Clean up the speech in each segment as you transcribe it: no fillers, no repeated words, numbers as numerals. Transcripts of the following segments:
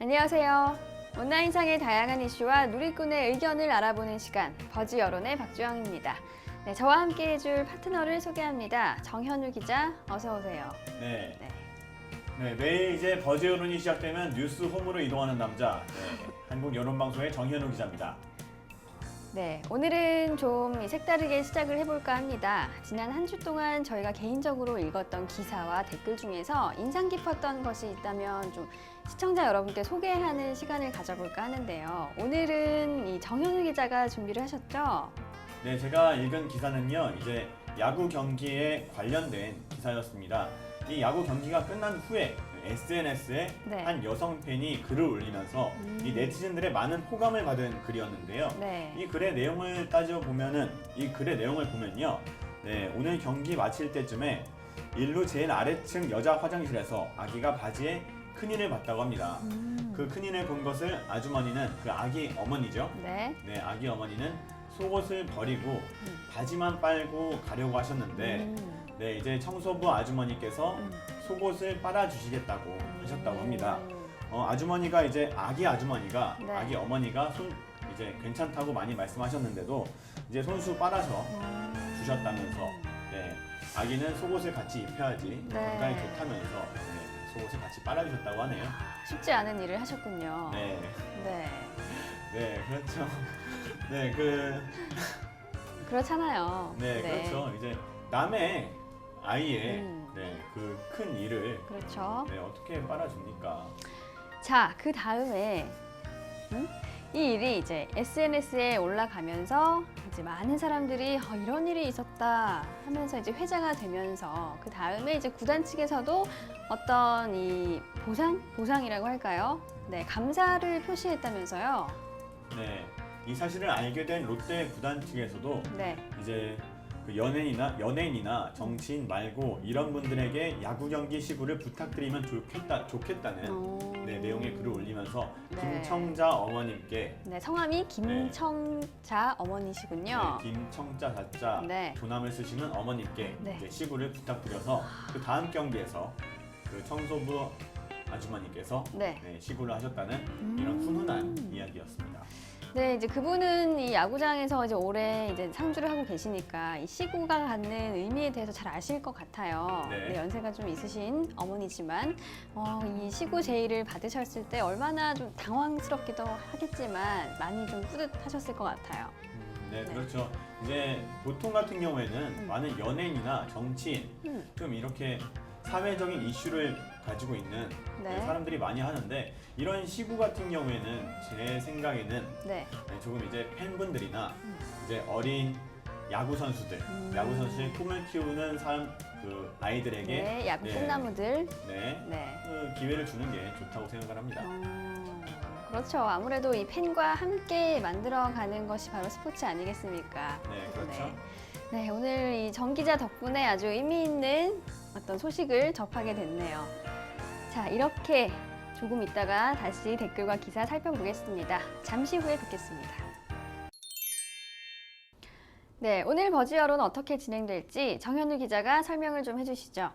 안녕하세요. 온라인상의 다양한 이슈와 누리꾼의 의견을 알아보는 시간, 버즈 여론의 박주영입니다. 네, 저와 함께 해줄 파트너를 소개합니다. 정현우 기자, 어서 오세요. 네. 매일 이제 버즈 여론이 시작되면 뉴스 홈으로 이동하는 남자, 한국 여론방송의 정현우 기자입니다. 네, 오늘은 좀 색다르게 시작을 해볼까 합니다. 지난 한 주 동안 저희가 개인적으로 읽었던 기사와 댓글 중에서 인상 깊었던 것이 있다면 좀 시청자 여러분께 소개하는 시간을 가져볼까 하는데요. 오늘은 이 정현우 기자가 준비를 하셨죠? 네, 제가 읽은 기사는요, 이제 야구 경기에 관련된 기사였습니다. 이 야구 경기가 끝난 후에 SNS에 네. 한 여성 팬이 글을 올리면서 이 네티즌들의 많은 호감을 받은 글이었는데요. 네. 이 글의 내용을 따져보면은, 이 글의 내용을 보면요, 오늘 경기 마칠 때쯤에 일루 제일 아래층 여자 화장실에서 아기가 바지에 큰인을 봤다고 합니다. 그 큰인을 본 것을 아주머니는, 그 아기 어머니죠. 네. 아기 어머니는 속옷을 버리고 바지만 빨고 가려고 하셨는데, 이제 청소부 아주머니께서 속옷을 빨아주시겠다고 하셨다고 합니다. 아주머니가 이제 아기 아주머니가, 네. 아기 어머니가 이제 괜찮다고 많이 말씀하셨는데도 이제 손수 빨아서 주셨다면서, 아기는 속옷을 같이 입혀야지 네. 건강에 좋다면서 속옷을 같이 빨아주셨다고 하네요. 쉽지 않은 일을 하셨군요. 네, 그렇죠. 그렇잖아요. 그렇죠. 이제 남의 아이의 그 큰 일을 그렇죠. 어떻게 빨아줍니까? 자, 그 다음에 이 일이 이제 SNS에 올라가면서 이제 많은 사람들이 이런 일이 있었다 하면서 이제 회자가 되면서 그 다음에 이제 구단 측에서도 어떤 이 보상이라고 할까요? 네, 감사를 표시했다면서요. 네, 이 사실을 알게 된 롯데 구단 측에서도 네. 이제 그 연예인이나 정치인 말고 이런 분들에게 야구 경기 시구를 부탁드리면 좋겠다는 내용의 글을 올리면서 김청자 어머님께, 성함이 김청자 어머니시군요. 김청자 자자 조남을 쓰시는 어머님께 이제 시구를 부탁드려서 그 다음 경기에서 그 청소부 아주머니께서 시구를 하셨다는 이런 훈훈한 이야기였습니다. 네, 이제 그분은 이 야구장에서 이제 오래 이제 상주를 하고 계시니까 이 시구가 갖는 의미에 대해서 잘 아실 것 같아요. 네, 연세가 좀 있으신 어머니지만 이 시구 제의를 받으셨을 때 얼마나 좀 당황스럽기도 하겠지만 많이 좀 뿌듯하셨을 것 같아요. 그렇죠. 이제 보통 같은 경우에는 많은 연예인이나 정치인, 좀 이렇게 사회적인 이슈를 가지고 있는 사람들이 많이 하는데, 이런 시구 같은 경우에는 제 생각에는 조금 이제 팬분들이나 이제 어린 야구 선수의 꿈을 키우는 그 아이들에게 야구 꿈나무들 그 기회를 주는 게 좋다고 생각을 합니다. 그렇죠. 아무래도 이 팬과 함께 만들어가는 것이 바로 스포츠 아니겠습니까? 그렇죠. 네, 오늘 이 정 기자 덕분에 아주 의미 있는 어떤 소식을 접하게 됐네요. 자, 이렇게 조금 있다가 다시 댓글과 기사 살펴보겠습니다. 잠시 후에 뵙겠습니다. 네, 오늘 버즈 여론 어떻게 진행될지 정현우 기자가 설명을 좀 해주시죠.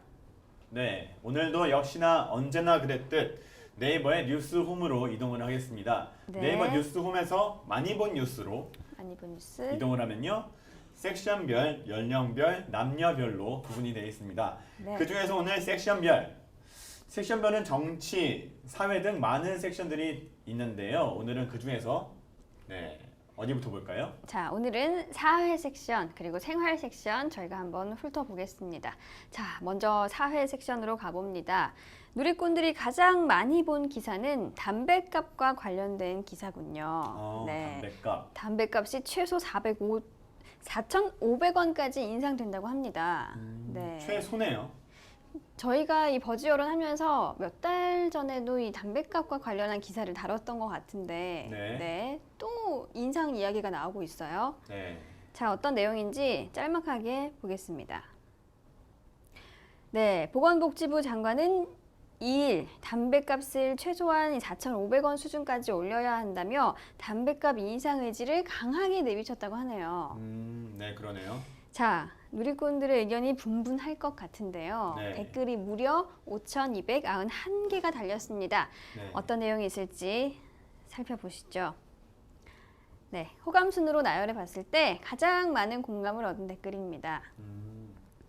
네, 오늘도 역시나 언제나 그랬듯 네이버의 뉴스홈으로 이동을 하겠습니다. 네이버 뉴스홈에서 많이 본 뉴스로 이동을 하면요, 섹션별, 연령별, 남녀별로 구분이 되어 있습니다. 그 중에서 오늘 섹션별은 정치, 사회 등 많은 섹션들이 있는데요. 오늘은 그 중에서 어디부터 볼까요? 자, 오늘은 사회 섹션 그리고 생활 섹션 저희가 한번 훑어보겠습니다. 자, 먼저 사회 섹션으로 가봅니다. 누리꾼들이 가장 많이 본 기사는 담뱃값과 관련된 기사군요. 담뱃값. 담뱃값이 최소 4,500원까지 인상된다고 합니다. 최소네요. 저희가 이 버즈 여론 하면서 몇 달 전에도 이 담뱃값과 관련한 기사를 다뤘던 것 같은데 또 인상 이야기가 나오고 있어요. 자, 어떤 내용인지 짤막하게 보겠습니다. 보건복지부 장관은 2일 담뱃값을 최소한 4,500원 수준까지 올려야 한다며 담뱃값 인상 의지를 강하게 내비쳤다고 하네요. 그러네요. 자, 누리꾼들의 의견이 분분할 것 같은데요. 네. 댓글이 무려 5,291개가 달렸습니다. 네. 어떤 내용이 있을지 살펴보시죠. 네, 호감 순으로 나열해 봤을 때 가장 많은 공감을 얻은 댓글입니다.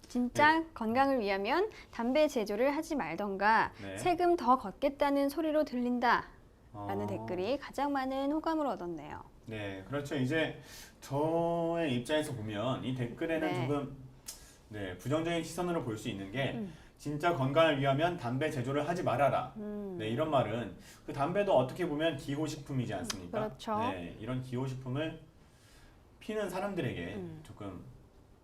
진짜 건강을 위하면 담배 제조를 하지 말던가 네. 세금 더 걷겠다는 소리로 들린다 라는 어. 댓글이 가장 많은 호감을 얻었네요. 네, 그렇죠. 이제 저의 입장에서 보면 이 댓글에는 네. 조금 부정적인 시선으로 볼 수 있는 게 음. 진짜 건강을 위하면 담배 제조를 하지 말아라. 네, 이런 말은 그 담배도 어떻게 보면 기호식품이지 않습니까? 그렇죠. 네, 이런 기호식품을 피는 사람들에게 조금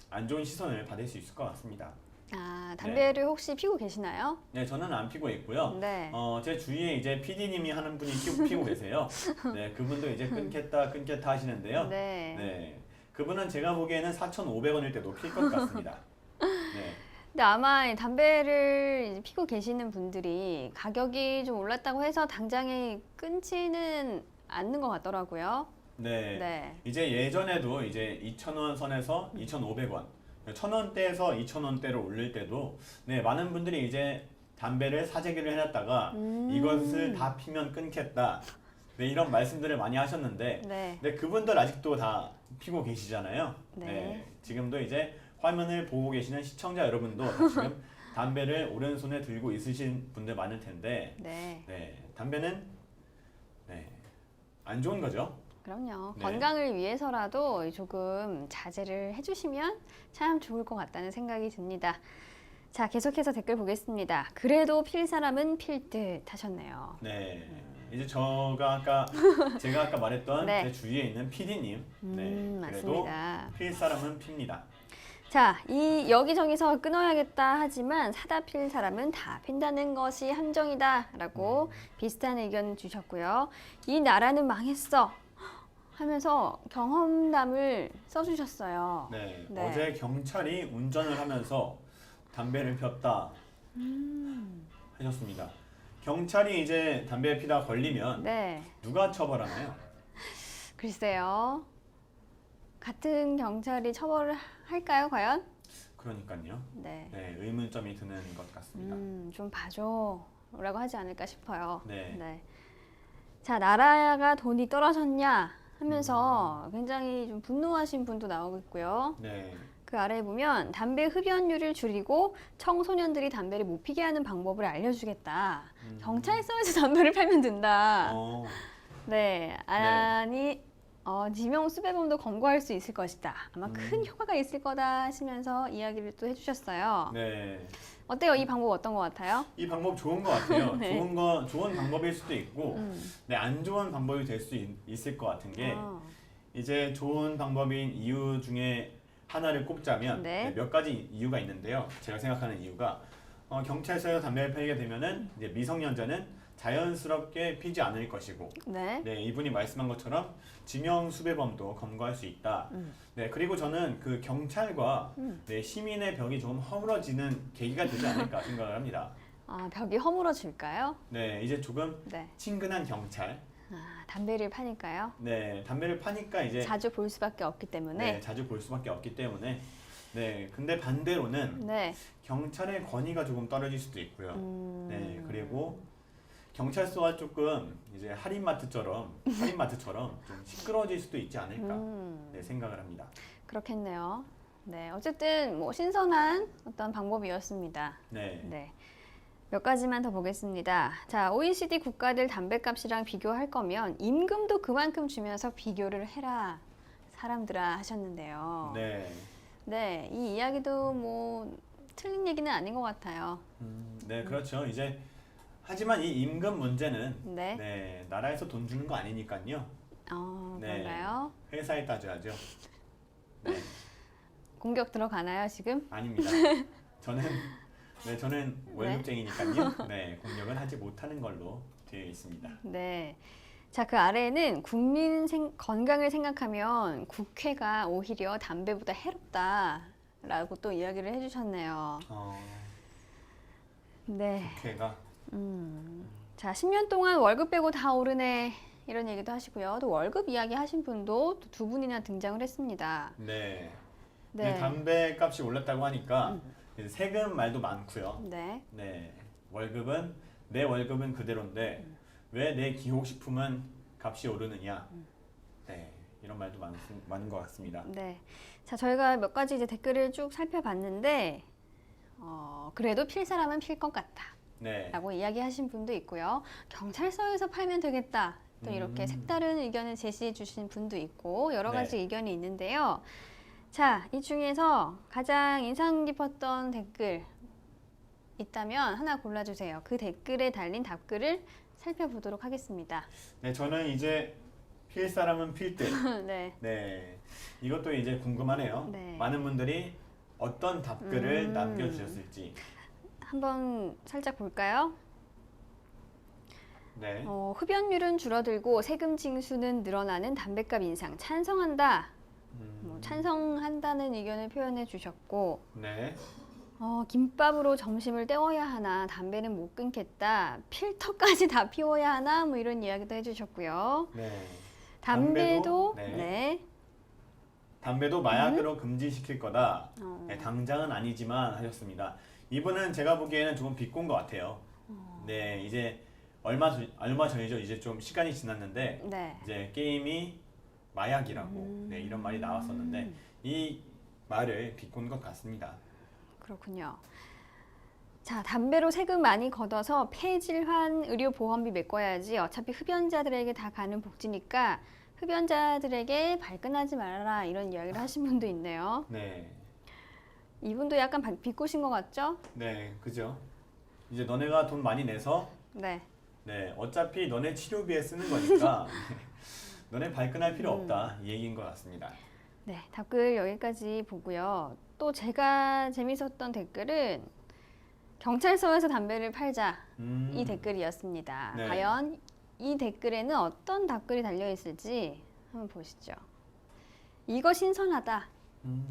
안 좋은 시선을 받을 수 있을 것 같습니다. 아, 담배를 혹시 피고 계시나요? 네, 저는 안 피고 있고요. 네. 제 주위에 이제 PD님이 하는 분이 피고 계세요. 네, 그분도 이제 끊겠다 하시는데요. 네. 네, 그분은 제가 보기에는 4,500원일 때도 필 것 같습니다. 네, 근데 아마 이 담배를 이제 피고 계시는 분들이 가격이 좀 올랐다고 해서 당장에 끊지는 않는 것 같더라고요. 네. 네. 이제 예전에도 이제 2,000원 선에서 2,500원, 1,000원대에서 2,000원대로 올릴 때도 많은 분들이 이제 담배를 사재기를 해놨다가 이것을 다 피면 끊겠다. 네, 이런 말씀들을 많이 하셨는데, 네. 네, 그분들 아직도 다 피고 계시잖아요. 네. 지금도 이제 화면을 보고 계시는 시청자 여러분도 지금 담배를 오른손에 들고 있으신 분들 많을 텐데, 네. 담배는 안 좋은 거죠. 그럼요. 네. 건강을 위해서라도 조금 자제를 해주시면 참 좋을 것 같다는 생각이 듭니다. 자, 계속해서 댓글 보겠습니다. 그래도 필 사람은 필 듯 하셨네요. 네. 이제 제가 아까 말했던 네. 제 주위에 있는 PD님, 그래도 맞습니다. 필 사람은 핍니다. 자, 이 여기저기서 끊어야겠다 하지만 사다 필 사람은 다 핀다는 것이 함정이다라고 비슷한 의견 주셨고요. 이 나라는 망했어 하면서 경험담을 써주셨어요. 네. 네. 어제 경찰이 운전을 하면서 담배를 폈다 하셨습니다. 경찰이 이제 담배 피다 걸리면 네, 누가 처벌하나요? 글쎄요. 같은 경찰이 처벌을 할까요, 과연? 그러니까요. 네, 네, 의문점이 드는 것 같습니다. 좀 봐줘라고 하지 않을까 싶어요. 네. 자, 나라가 돈이 떨어졌냐 하면서 굉장히 좀 분노하신 분도 나오고 있고요. 네. 그 아래에 보면 담배 흡연율을 줄이고 청소년들이 담배를 못 피게 하는 방법을 알려주겠다. 경찰서에서 담배를 팔면 된다. 어, 네, 아니 지명 수배범도 검거할 수 있을 것이다. 아마 큰 효과가 있을 거다 하시면서 이야기를 또 해주셨어요. 네. 어때요? 이 방법 어떤 것 같아요? 이 방법 좋은 것 같아요. 네. 좋은 방법일 수도 있고, 안 좋은 방법이 될 수 있을 것 같은 게, 이제 좋은 방법인 이유 중에 하나를 꼽자면 네. 몇 가지 이유가 있는데요. 제가 생각하는 이유가 경찰서에서 담배를 팔게 되면은 이제 미성년자는 자연스럽게 피지 않을 것이고, 네. 이분이 말씀한 것처럼 지명 수배범도 검거할 수 있다. 그리고 저는 그 경찰과 시민의 벽이 조금 허물어지는 계기가 되지 않을까 생각을 합니다. 아, 벽이 허물어질까요? 이제 조금 네. 친근한 경찰. 아, 담배를 파니까요. 담배를 파니까 이제 자주 볼 수밖에 없기 때문에. 자주 볼 수밖에 없기 때문에. 근데 반대로는 네. 경찰의 권위가 조금 떨어질 수도 있고요. 그리고 경찰서가 조금 이제 할인마트처럼 좀 시끄러워질 수도 있지 않을까 생각을 합니다. 그렇겠네요. 네, 어쨌든 뭐 신선한 어떤 방법이었습니다. 네. 몇 가지만 더 보겠습니다. 자, OECD 국가들 담배값이랑 비교할 거면 임금도 그만큼 주면서 비교를 해라, 사람들아 하셨는데요. 네, 이 이야기도 뭐 틀린 얘기는 아닌 것 같아요. 그렇죠. 이제 하지만 이 임금 문제는 네. 나라에서 돈 주는 거 아니니까요. 그런가요? 회사에 따져야죠. 공격 들어가나요, 지금? 아닙니다. 저는 월급쟁이니까요. 공격은 하지 못하는 걸로 되어 있습니다. 네. 자, 그 아래에는 국민 건강을 생각하면 국회가 오히려 담배보다 해롭다라고 또 이야기를 해주셨네요. 네. 국회가 자, 10년 동안 월급 빼고 다 오르네. 이런 얘기도 하시고요. 또 월급 이야기 하신 분도 또 두 분이나 등장을 했습니다. 네. 담배 값이 올랐다고 하니까 이제 세금 말도 많고요. 네. 네, 내 월급은 그대로인데 왜 내 기호식품은 값이 오르느냐? 네, 이런 말도 많은 것 같습니다. 네. 자, 저희가 몇 가지 이제 댓글을 쭉 살펴봤는데, 그래도 필 사람은 필 것 같다. 네, 라고 이야기하신 분도 있고요. 경찰서에서 팔면 되겠다. 또 이렇게 색다른 의견을 제시해 주신 분도 있고, 여러 가지 네. 의견이 있는데요. 자, 이 중에서 가장 인상 깊었던 댓글 있다면 하나 골라주세요. 그 댓글에 달린 답글을 살펴보도록 하겠습니다. 네, 저는 이제 필 사람은 필 듯. 네. 네, 이것도 이제 궁금하네요. 네. 많은 분들이 어떤 답글을 남겨주셨을지. 한번 살짝 볼까요? 네, 흡연율은 줄어들고 세금 징수는 늘어나는 담뱃값 인상 찬성한다. 찬성한다는 의견을 표현해 주셨고, 네, 김밥으로 점심을 때워야 하나, 담배는 못 끊겠다, 필터까지 다 피워야 하나, 뭐 이런 이야기도 해주셨고요. 네. 담배도, 네. 네. 담배도 마약으로 금지시킬 거다. 어. 네, 당장은 아니지만 하셨습니다. 이분은 제가 보기에는 조금 비꼰 것 같아요. 네, 이제 얼마 전이죠. 이제 좀 시간이 지났는데 네. 이제 게임이 마약이라고 네, 이런 말이 나왔었는데 이 말을 비꼰 것 같습니다. 그렇군요. 자, 담배로 세금 많이 걷어서 폐질환 의료보험비 메꿔야지. 어차피 흡연자들에게 다 가는 복지니까 흡연자들에게 발끈하지 말아라. 이런 이야기를 하신 분도 있네요. 네, 이분도 약간 비꼬신 것 같죠? 네, 그죠. 이제 너네가 돈 많이 내서 네. 네, 어차피 너네 치료비에 쓰는 거니까 너네 발끈할 필요 없다 이 얘기인 것 같습니다. 네, 답글 여기까지 보고요. 또 제가 재밌었던 댓글은 경찰서에서 담배를 팔자 이 댓글이었습니다. 네. 과연 이 댓글에는 어떤 답글이 달려 있을지 한번 보시죠. 이거 신선하다.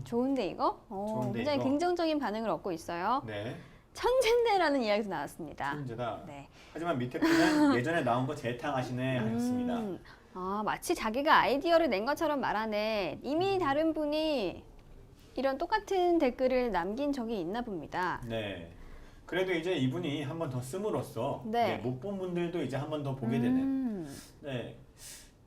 좋은데 이거? 좋은데 굉장히 이거? 긍정적인 반응을 얻고 있어요. 네, 천재인데라는 이야기도 나왔습니다. 천재다. 네. 하지만 밑에 분은 예전에 나온 거 재탕하시네 하셨습니다. 마치 자기가 아이디어를 낸 것처럼 말하네. 이미 다른 분이 이런 똑같은 댓글을 남긴 적이 있나 봅니다. 네. 그래도 이제 이분이 한 번 더 씀으로써 네. 못 본 분들도 이제 한 번 더 보게 되는 네.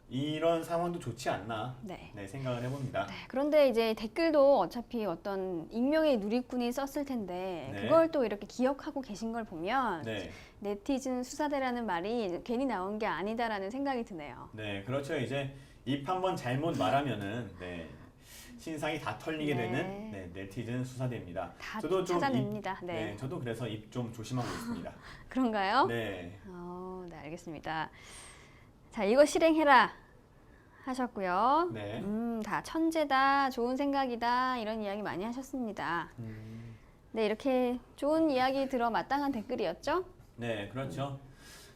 이런 상황도 좋지 않나 네. 네, 생각을 해봅니다. 네, 그런데 이제 댓글도 어차피 어떤 익명의 누리꾼이 썼을 텐데 네. 그걸 또 이렇게 기억하고 계신 걸 보면 네, 네티즌 수사대라는 말이 괜히 나온 게 아니다라는 생각이 드네요. 네, 그렇죠. 이제 입 한 번 잘못 말하면은 네, 신상이 다 털리게 네. 되는 네, 네티즌 수사대입니다. 다 저도 좀 찾아냅니다. 네. 네, 저도 그래서 입 좀 조심하고 있습니다. 그런가요? 네, 네, 알겠습니다. 자, 이거 실행해라 하셨고요. 네. 다 천재다, 좋은 생각이다 이런 이야기 많이 하셨습니다. 네, 이렇게 좋은 이야기 들어 마땅한 댓글이었죠? 네, 그렇죠.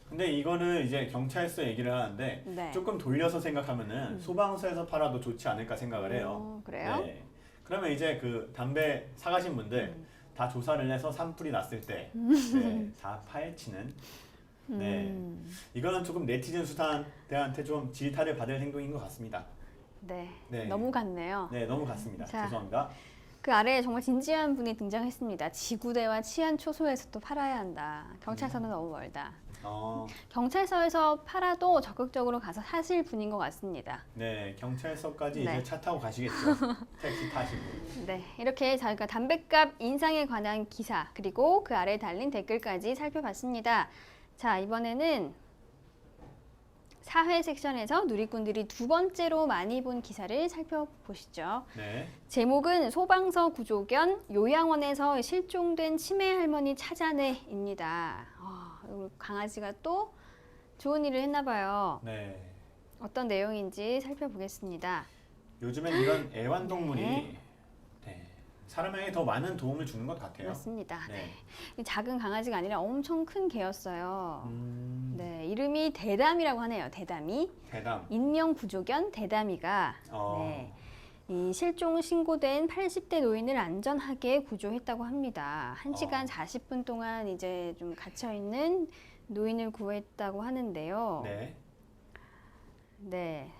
근데 이거는 이제 경찰서 얘기를 하는데 네. 조금 돌려서 생각하면은 소방서에서 팔아도 좋지 않을까 생각을 해요. 그래요? 네. 그러면 이제 그 담배 사가신 분들 다 조사를 해서 산불이 났을 때 네, 다 파헤치는 네. 이거는 조금 네티즌 수사대한테 좀 질타를 받을 행동인 것 같습니다. 네, 네. 너무 같네요. 네, 너무 같습니다. 자. 죄송합니다. 그 아래에 정말 진지한 분이 등장했습니다. 지구대와 치안 초소에서 또 팔아야 한다. 경찰서는 너무 멀다. 경찰서에서 팔아도 적극적으로 가서 사실 분인 것 같습니다. 네, 경찰서까지 네. 이제 차 타고 가시겠죠. 택시 타시고. 네, 이렇게 저희가 담뱃값 인상에 관한 기사 그리고 그 아래에 달린 댓글까지 살펴봤습니다. 자, 이번에는 사회 섹션에서 누리꾼들이 두 번째로 많이 본 기사를 살펴보시죠. 네. 제목은 소방서 구조견 요양원에서 실종된 치매 할머니 찾아내입니다. 강아지가 또 좋은 일을 했나 봐요. 네. 어떤 내용인지 살펴보겠습니다. 요즘엔 이런 애완동물이 네. 네, 사람에게 더 많은 도움을 주는 것 같아요. 맞습니다. 네. 이 작은 강아지가 아니라 엄청 큰 개였어요. 네, 이름이 대담이라고 하네요. 대담이. 대담. 인명 구조견 대담이가 네, 이 실종 신고된 80대 노인을 안전하게 구조했다고 합니다. 1시간 40분 동안 이제 좀 갇혀 있는 노인을 구했다고 하는데요. 네. 네.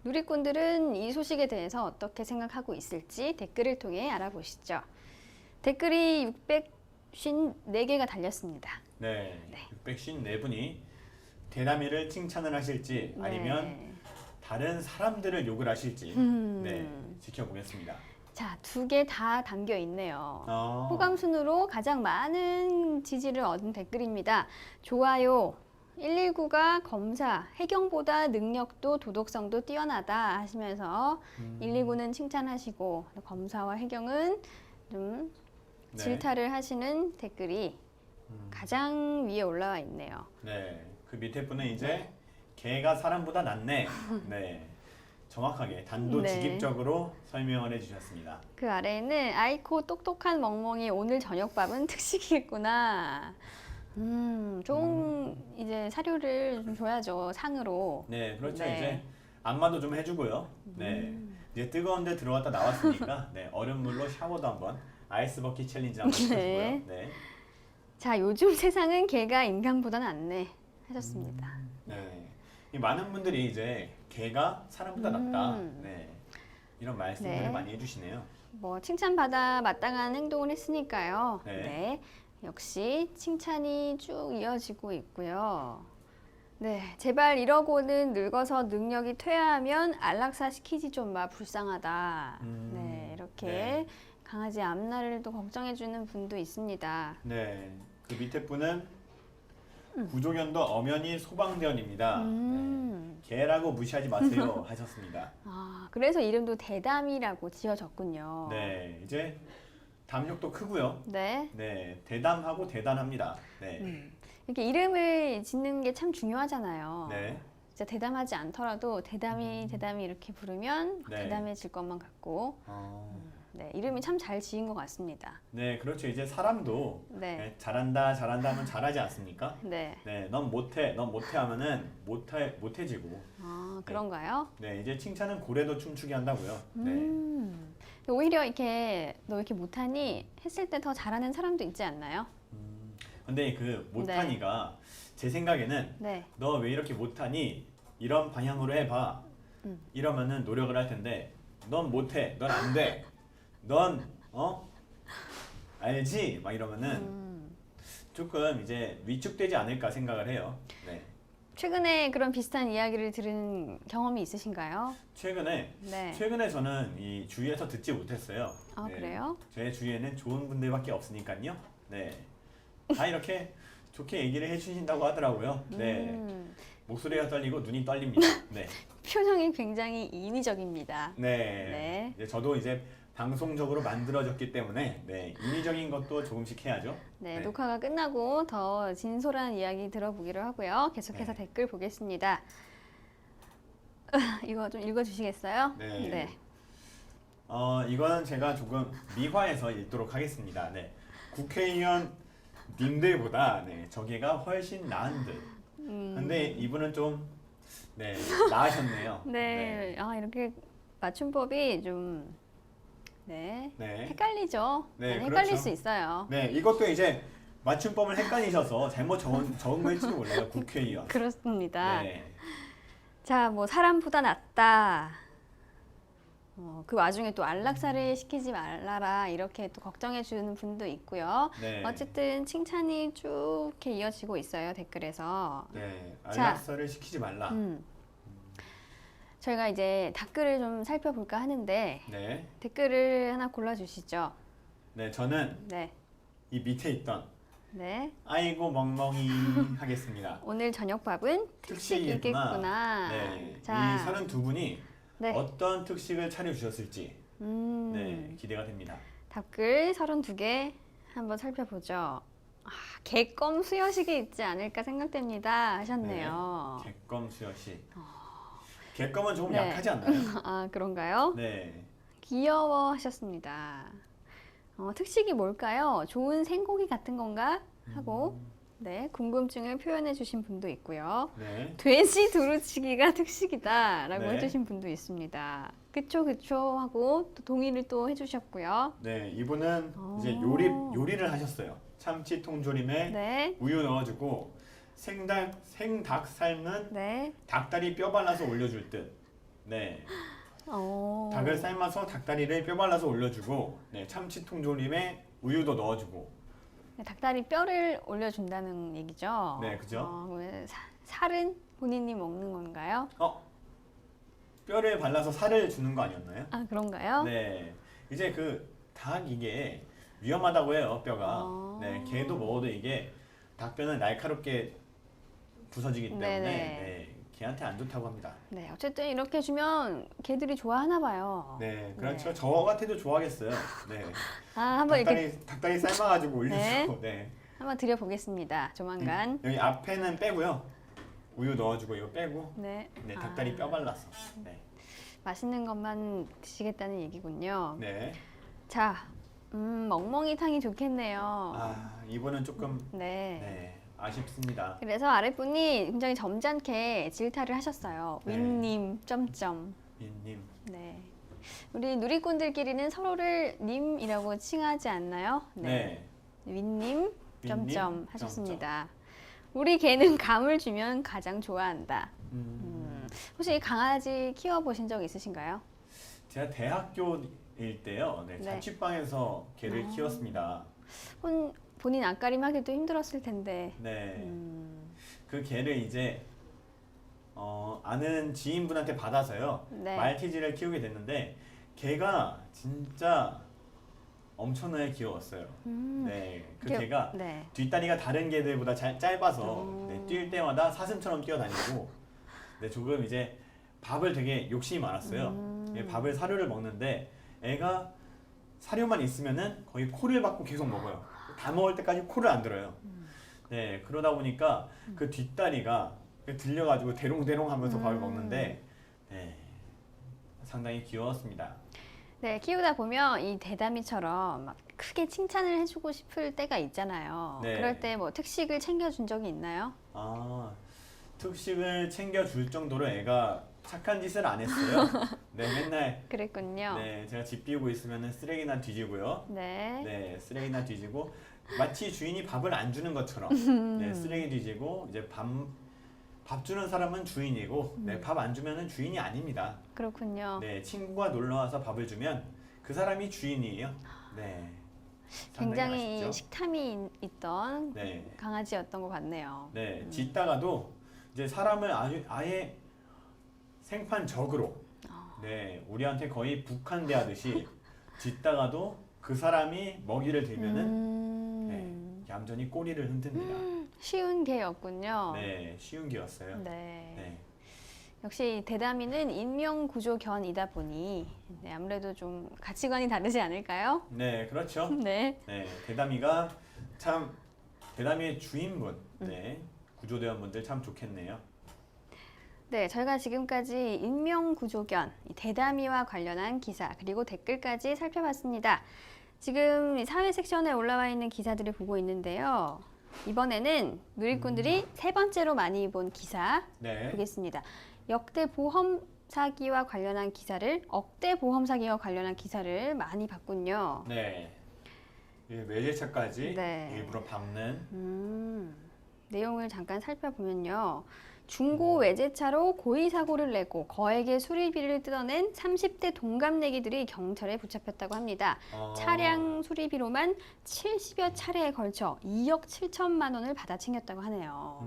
누리꾼들은 이 소식에 대해서 어떻게 생각하고 있을지 댓글을 통해 알아보시죠. 댓글이 654개가 달렸습니다. 네, 654분이 대나미를 칭찬을 하실지 아니면 네. 다른 사람들을 욕을 하실지 네, 지켜보겠습니다. 자, 2개 다 담겨 있네요. 어, 호감 순으로 가장 많은 지지를 얻은 댓글입니다. 좋아요. 119가 검사, 해경보다 능력도 도덕성도 뛰어나다 하시면서 119는 칭찬하시고 검사와 해경은 좀 네. 질타를 하시는 댓글이 가장 위에 올라와 있네요. 네, 그 밑에 분은 이제 개가 사람보다 낫네. 네, 정확하게 단도직입적으로 설명을 해주셨습니다. 그 아래에는 아이코 똑똑한 멍멍이 오늘 저녁밥은 특식이겠구나. 좋은 이제 사료를 좀 줘야죠, 상으로. 네, 그렇죠. 네. 이제 안마도 좀 해주고요. 네, 이제 뜨거운데 들어갔다 나왔으니까 네, 얼음물로 샤워도 한번 아이스 버킷 챌린지 한번 네. 해주고요. 네, 자, 요즘 세상은 개가 인간보다 낫네 하셨습니다. 네, 이 많은 분들이 이제 개가 사람보다 낫다. 네, 이런 말씀들을 네. 많이 해주시네요. 뭐 칭찬받아 마땅한 행동을 했으니까요. 네. 네. 역시 칭찬이 쭉 이어지고 있고요. 네, 제발 이러고는 늙어서 능력이 퇴화하면 안락사 시키지 좀 마, 불쌍하다. 네, 이렇게 네. 강아지 앞날을 또 걱정해주는 분도 있습니다. 네, 그 밑에 분은 구조견도 엄연히 소방대원입니다. 네, 개라고 무시하지 마세요 하셨습니다. 아, 그래서 이름도 대담이라고 지어졌군요. 네, 이제 담력도 크고요. 네. 네, 대담하고 대단합니다. 네, 이렇게 이름을 짓는 게 참 중요하잖아요. 네, 진짜 대담하지 않더라도 대담이 이렇게 부르면 네. 대담해질 것만 같고 어, 네, 이름이 참 잘 지은 것 같습니다. 네, 그렇죠. 이제 사람도 네. 네, 잘한다, 잘한다 하면 잘하지 않습니까? 네. 네, 넌 못해 하면은 못해지고. 아, 그런가요? 네, 이제 칭찬은 고래도 춤추게 한다고요. 네, 오히려 이렇게 너 이렇게 못하니 했을 때 더 잘하는 사람도 있지 않나요? 근데 그 못하니가 제 생각에는 네. 너 왜 이렇게 못하니? 이런 방향으로 해봐. 이러면은 노력을 할 텐데 넌 못해, 넌 안 돼, 넌 알지? 막 이러면은 조금 이제 위축되지 않을까 생각을 해요. 네. 최근에 그런 비슷한 이야기를 들은 경험이 있으신가요? 최근에 네. 저는 이 주위에서 듣지 못했어요. 아, 네. 그래요? 제 주위에는 좋은 분들밖에 없으니까요. 네. 다 이렇게 좋게 얘기를 해주신다고 하더라고요. 네. 목소리가 떨리고 눈이 떨립니다. 네. 표정이 굉장히 인위적입니다. 네. 네. 이제 저도 이제 방송적으로 만들어졌기 때문에 네, 인위적인 것도 조금씩 해야죠. 네, 녹화가 끝나고 더 진솔한 이야기 들어보기로 하고요. 계속해서 네. 댓글 보겠습니다. 이거 좀 읽어주시겠어요? 네. 이거는 제가 조금 미화해서 읽도록 하겠습니다. 네. 국회의원 님들보다 네, 저기가 훨씬 나은 듯. 근데 이분은 좀 네, 나으셨네요. 네, 아, 이렇게 맞춤법이 좀 네, 네. 헷갈리죠. 네, 네, 헷갈릴 그렇죠. 수 있어요. 네, 이것도 이제 맞춤법을 헷갈리셔서 잘못 적은 걸지도 몰라요. 국회의원. 그렇습니다. 네. 자, 뭐 사람보다 낫다. 그 와중에 또 안락사를 시키지 말라라 이렇게 또 걱정해 주는 분도 있고요. 네. 어쨌든 칭찬이 쭉 이렇게 이어지고 있어요, 댓글에서. 네. 자. 안락사를 시키지 말라. 저희가 이제 댓글을 좀 살펴볼까 하는데 네. 댓글을 하나 골라주시죠. 네, 저는 네, 이 밑에 있던 네. 아이고 멍멍이 하겠습니다. 오늘 저녁밥은 특식이겠구나. 네. 자, 이 32분이 네. 어떤 특식을 차려주셨을지 네, 기대가 됩니다. 댓글 32개 한번 살펴보죠. 아, 개껌 수여식이 있지 않을까 생각됩니다 하셨네요. 개껌 수여식. 개껌은 조금 네. 약하지 않나요? 아, 그런가요? 네. 귀여워 하셨습니다. 특식이 뭘까요? 좋은 생고기 같은 건가? 하고 네, 궁금증을 표현해 주신 분도 있고요. 네. 돼지 두루치기가 특식이다 라고 네. 해주신 분도 있습니다. 그쵸 그쵸 하고 또 동의를 또 해주셨고요. 네, 이분은 이제 오. 요리를 하셨어요. 참치 통조림에 네, 우유 넣어주고 생닭 삶는 네. 닭다리 뼈 발라서 올려줄 듯. 네. 오. 닭을 삶아서 닭다리를 뼈 발라서 올려주고, 네, 참치 통조림에 우유도 넣어주고. 네, 닭다리 뼈를 올려준다는 얘기죠? 네, 그죠? 그러면 살은 본인이 먹는 건가요? 뼈를 발라서 살을 주는 거 아니었나요? 아, 그런가요? 네. 이제 그 닭 이게 위험하다고 해요, 뼈가. 아. 네, 개도 먹어도 이게 닭뼈는 날카롭게 부서지기 때문에 네네. 네, 개한테 안 좋다고 합니다. 네, 어쨌든 이렇게 주면 개들이 좋아하나 봐요. 네, 그렇죠. 네. 저 같아도 좋아하겠어요. 네. 아, 한번 이렇게 닭다리 삶아가지고 올려주고. 네. 한번 드려보겠습니다. 조만간. 여기 앞에는 빼고요. 우유 넣어주고 이거 빼고. 네. 네, 닭다리 뼈 발라서. 네. 맛있는 것만 드시겠다는 얘기군요. 네. 자, 멍멍이탕이 좋겠네요. 아, 이분은 조금 네. 네, 아쉽습니다. 그래서 아랫분이 굉장히 점잖게 질타를 하셨어요. 네. 윈님, 점점. 님. 네. 우리 누리꾼들끼리는 서로를 님이라고 칭하지 않나요? 네. 윈님, 점점 윈님, 하셨습니다. 우리 개는 감을 주면 가장 좋아한다. 혹시 강아지 키워보신 적 있으신가요? 제가 대학교일 때요. 네, 네. 자취방에서 개를 키웠습니다. 본인 앞가림하기도 힘들었을 텐데. 네. 그 개를 이제 아는 지인분한테 받아서요. 네. 말티즈를 키우게 됐는데 개가 진짜 엄청나게 귀여웠어요. 네, 그 이게- 개가 네. 뒷다리가 다른 개들보다 짧아서 오. 네, 뛸 때마다 사슴처럼 뛰어다니고, 네, 조금 이제 밥을 되게 욕심이 많았어요. 예, 밥을 사료를 먹는데 애가 사료만 있으면은 거의 코를 박고 계속 먹어요. 다 먹을 때까지 코를 안 들어요. 네, 그러다 보니까 그 뒷다리가 들려가지고 대롱대롱 하면서 밥을 먹는데, 네, 상당히 귀여웠습니다. 네, 키우다 보면 이 대다미처럼 막 크게 칭찬을 해주고 싶을 때가 있잖아요. 네. 그럴 때 뭐 특식을 챙겨준 적이 있나요? 아, 특식을 챙겨줄 정도로 애가 착한 짓을 안 했어요. 네, 맨날 그랬군요. 네, 제가 집 비우고 있으면 쓰레기나 뒤지고요. 네. 네, 쓰레기나 뒤지고 마치 주인이 밥을 안 주는 것처럼 네, 쓰레기 뒤지고 이제 밥 주는 사람은 주인이고 네, 밥 안 주면은 주인이 아닙니다. 그렇군요. 네, 친구가 놀러 와서 밥을 주면 그 사람이 주인이에요. 네. 상당히 굉장히 아쉽죠? 식탐이 있던 네. 강아지였던 것 같네요. 네, 짖다가도 이제 사람을 아예 생판 적으로 네, 우리한테 거의 북한대하듯이 짖다가도 그 사람이 먹이를 들면은 네, 얌전히 꼬리를 흔듭니다. 쉬운 개였군요. 네, 쉬운 개였어요. 네. 네. 역시 대다미는 인명구조견이다 보니 네, 아무래도 좀 가치관이 다르지 않을까요? 네, 그렇죠. 네. 네, 대다미의 주인분, 네, 구조대원분들 참 좋겠네요. 네, 저희가 지금까지 인명구조견, 이 대다미와 관련한 기사, 그리고 댓글까지 살펴봤습니다. 지금 이 사회 섹션에 올라와 있는 기사들을 보고 있는데요. 이번에는 누리꾼들이 세 번째로 많이 본 기사 네, 보겠습니다. 역대 보험 사기와 관련한 기사를, 억대 보험 사기와 관련한 기사를 많이 봤군요. 네, 이 외제차까지 네. 일부러 밟는. 내용을 잠깐 살펴보면요. 중고 외제차로 고의 사고를 내고 거액의 수리비를 뜯어낸 30대 동갑내기들이 경찰에 붙잡혔다고 합니다. 차량 수리비로만 70여 차례에 걸쳐 2억 7천만 원을 받아 챙겼다고 하네요.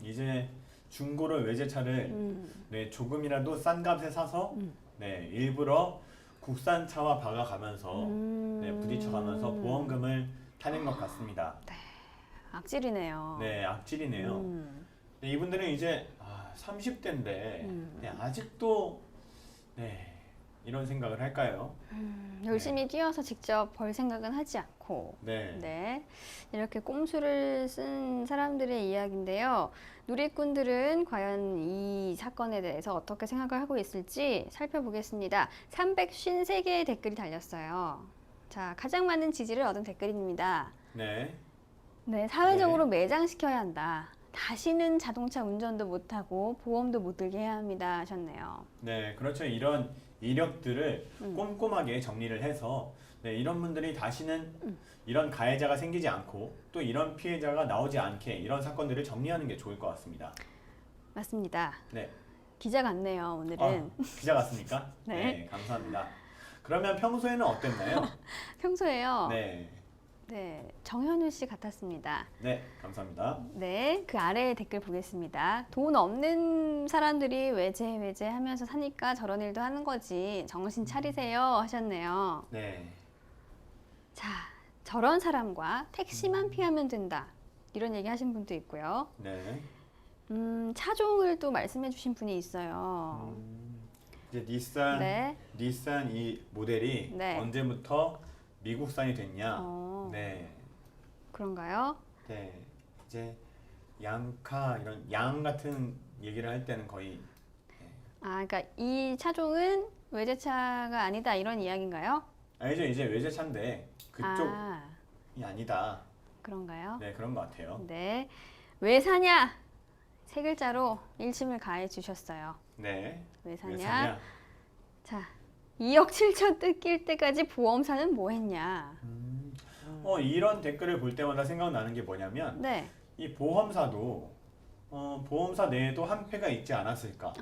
이제 중고로 외제차를 네, 조금이라도 싼 값에 사서 네, 일부러 국산차와 박아가면서 네, 부딪혀가면서 보험금을 타낸 것 같습니다. 악질이네요. 네, 악질이네요. 네, 이분들은 이제 30대인데 네, 아직도 네, 이런 생각을 할까요? 열심히 뛰어서 직접 벌 생각은 하지 않고 네. 네, 이렇게 꼼수를 쓴 사람들의 이야기인데요. 누리꾼들은 과연 이 사건에 대해서 어떻게 생각을 하고 있을지 살펴보겠습니다. 353개의 댓글이 달렸어요. 자, 가장 많은 지지를 얻은 댓글입니다. 네. 네, 사회적으로 매장시켜야 한다. 다시는 자동차 운전도 못하고 보험도 못 들게 해야 합니다 하셨네요. 네, 그렇죠. 이런 이력들을 꼼꼼하게 정리를 해서 네, 이런 분들이 다시는 이런 가해자가 생기지 않고 또 이런 피해자가 나오지 않게 이런 사건들을 정리하는 게 좋을 것 같습니다. 맞습니다. 네. 기자 같네요, 오늘은. 기자 같습니까? 네. 감사합니다. 그러면 평소에는 어땠나요? 평소에요. 네. 네, 정현우 씨 같았습니다. 네, 감사합니다. 네, 그 아래에 댓글 보겠습니다. 돈 없는 사람들이 외제 하면서 사니까 저런 일도 하는 거지. 정신 차리세요 하셨네요. 네. 자, 저런 사람과 택시만 피하면 된다. 이런 얘기 하신 분도 있고요. 네. 차종을 또 말씀해 주신 분이 있어요. 이제 닛산 네. 닛산 이 모델이 네. 언제부터 미국산이 됐냐? 네. 그런가요? 네. 이제 양카 이런 양 같은 얘기를 할 때는 거의 아, 그러니까 이 차종은 외제차가 아니다 이런 이야기인가요? 아니죠. 이제 외제차인데 그쪽이 아니다. 그런가요? 네, 그런 것 같아요. 네. 왜 사냐? 세 글자로 일침을 가해 주셨어요. 네. 왜 왜 사냐? 사냐? 자, 2억 7천 뜯길 때까지 보험사는 뭐 했냐? 이런 댓글을 볼 때마다 생각나는 게 뭐냐면 네. 이 보험사도 보험사 내에도 한패가 있지 않았을까?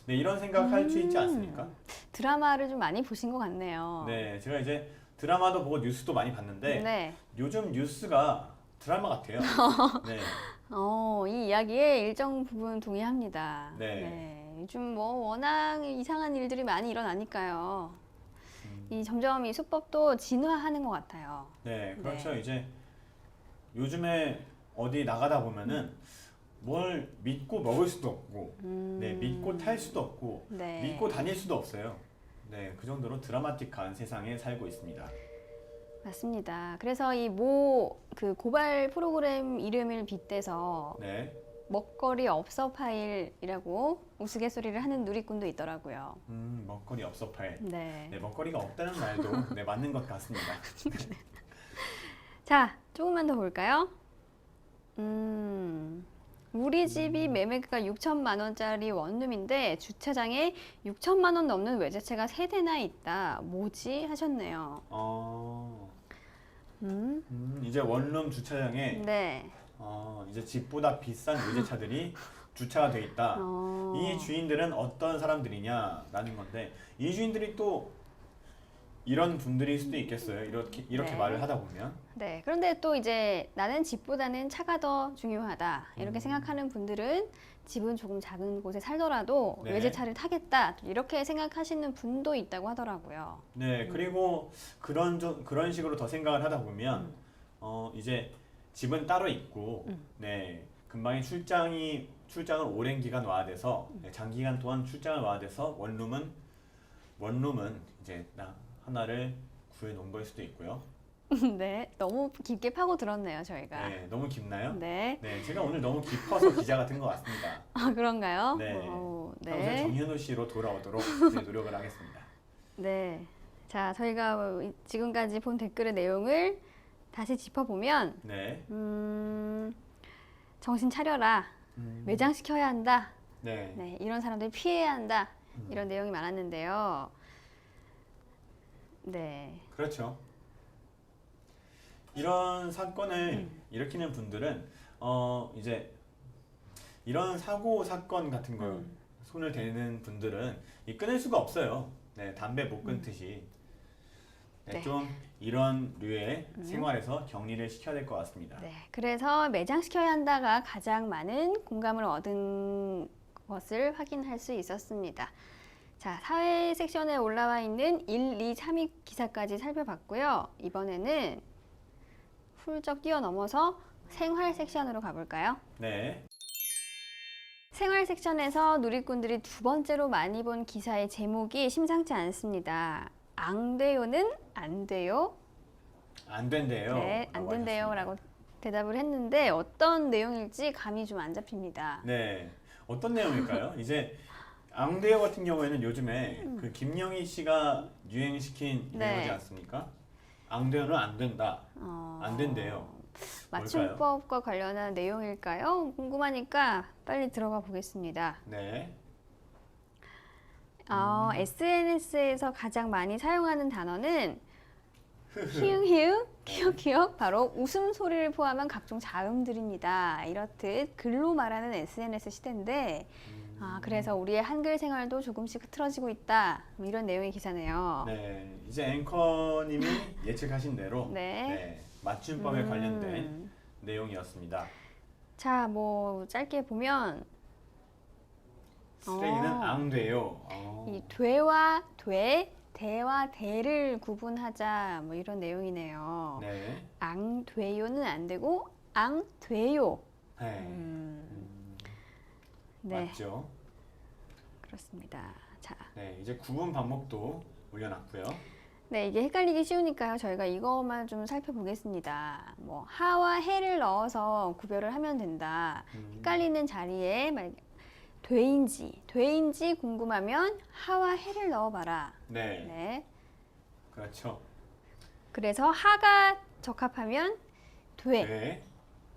네, 이런 생각할 수 있지 않습니까? 드라마를 좀 많이 보신 것 같네요. 네, 제가 이제 드라마도 보고 뉴스도 많이 봤는데 네. 요즘 뉴스가 드라마 같아요. 네, 이 이야기에 일정 부분 동의합니다. 네. 요즘 뭐 워낙 이상한 일들이 많이 일어나니까요. 이 점점 이 수법도 진화하는 것 같아요. 네, 그렇죠. 네. 이제 요즘에 어디 나가다 보면은 뭘 믿고 먹을 수도 없고, 네, 믿고 탈 수도 없고, 네. 믿고 다닐 수도 없어요. 네, 그 정도로 드라마틱한 세상에 살고 있습니다. 맞습니다. 그래서 이 그 고발 프로그램 이름을 빗대서 네, 먹거리 없어 파일이라고 우스갯소리를 하는 누리꾼도 있더라고요. 먹거리 없어 팔. 네. 네, 먹거리가 없다는 말도 네, 맞는 것 같습니다. 자, 조금만 더 볼까요? 우리 집이 매매가 6천만 원짜리 원룸인데 주차장에 6천만 원 넘는 외제차가 3대나 있다. 뭐지? 하셨네요. 이제 원룸 주차장에 네. 이제 집보다 비싼 외제차들이 주차가 돼 있다. 이 주인들은 어떤 사람들이냐라는 건데 이 주인들이 또 이런 분들일 수도 있겠어요. 이렇게 네. 말을 하다 보면. 네. 그런데 또 이제 나는 집보다는 차가 더 중요하다. 이렇게 생각하는 분들은 집은 조금 작은 곳에 살더라도 네. 외제차를 타겠다. 이렇게 생각하시는 분도 있다고 하더라고요. 네, 그리고 그런 식으로 더 생각을 하다 보면 이제 집은 따로 있고, 네, 금방에 출장을 오랜 기간 와야 돼서 네, 장기간 동안 출장을 와야 돼서 원룸은 이제 하나를 구해 놓은 걸 수도 있고요. 네. 너무 깊게 파고 들었네요, 저희가. 네, 너무 깊나요? 네. 네, 제가 오늘 너무 깊어서 기자가 된 것 같습니다. 아, 그런가요? 네. 네. 평소에 정현우 씨로 돌아오도록 네, 노력을 하겠습니다. 네. 자, 저희가 지금까지 본 댓글의 내용을 다시 짚어보면, 네, 정신 차려라. 매장시켜야 한다. 네, 네, 이런 사람들 피해야 한다. 이런 내용이 많았는데요. 네. 그렇죠. 이런 사건을 일으키는 분들은 이제 이런 사고 사건 같은 걸 손을 대는 분들은 끊을 수가 없어요. 네, 담배 못 끊듯이. 네, 네. 좀 이런 류의 생활에서 격리를 시켜야 될 것 같습니다. 네. 그래서 매장시켜야 한다가 가장 많은 공감을 얻은 것을 확인할 수 있었습니다. 자, 사회 섹션에 올라와 있는 1, 2, 3위 기사까지 살펴봤고요. 이번에는 훌쩍 뛰어넘어서 생활 섹션으로 가볼까요? 네, 생활 섹션에서 누리꾼들이 두 번째로 많이 본 기사의 제목이 심상치 않습니다. 앙돼요는 안 돼요? 안 된대요. 네, 안 라고 된대요 하셨습니다. 라고 대답을 했는데 어떤 내용일지 감이 좀 안 잡힙니다. 네, 어떤 내용일까요? 이제 앙대요 같은 경우에는 요즘에 그 김영희 씨가 유행시킨 네. 유행어지 않습니까? 앙대요는 안 된다. 안 된대요. 맞춤법과 관련한 내용일까요? 궁금하니까 빨리 들어가 보겠습니다. 네, SNS에서 가장 많이 사용하는 단어는 히읗히읗, 키읔키읔, 바로 웃음소리를 포함한 각종 자음들입니다. 이렇듯 글로 말하는 SNS 시대인데 그래서 우리의 한글 생활도 조금씩 흐트러지고 있다. 뭐 이런 내용의 기사네요. 네, 이제 앵커님이 예측하신 대로 네. 네, 맞춤법에 관련된 내용이었습니다. 자, 뭐 짧게 보면 쓰레기는 앙돼요. 이 되와 돼, 대와 대를 구분하자 뭐 이런 내용이네요. 네. 앙돼요는 안 되고 앙돼요. 네. 네, 맞죠? 그렇습니다. 자, 네, 이제 구분 방법도 올려놨고요. 네, 이게 헷갈리기 쉬우니까요. 저희가 이것만 좀 살펴보겠습니다. 뭐 하와 해를 넣어서 구별을 하면 된다. 헷갈리는 자리에 돼인지 궁금하면 하와 해를 넣어봐라. 네, 네. 그렇죠. 그래서 하가 적합하면 돼. 네,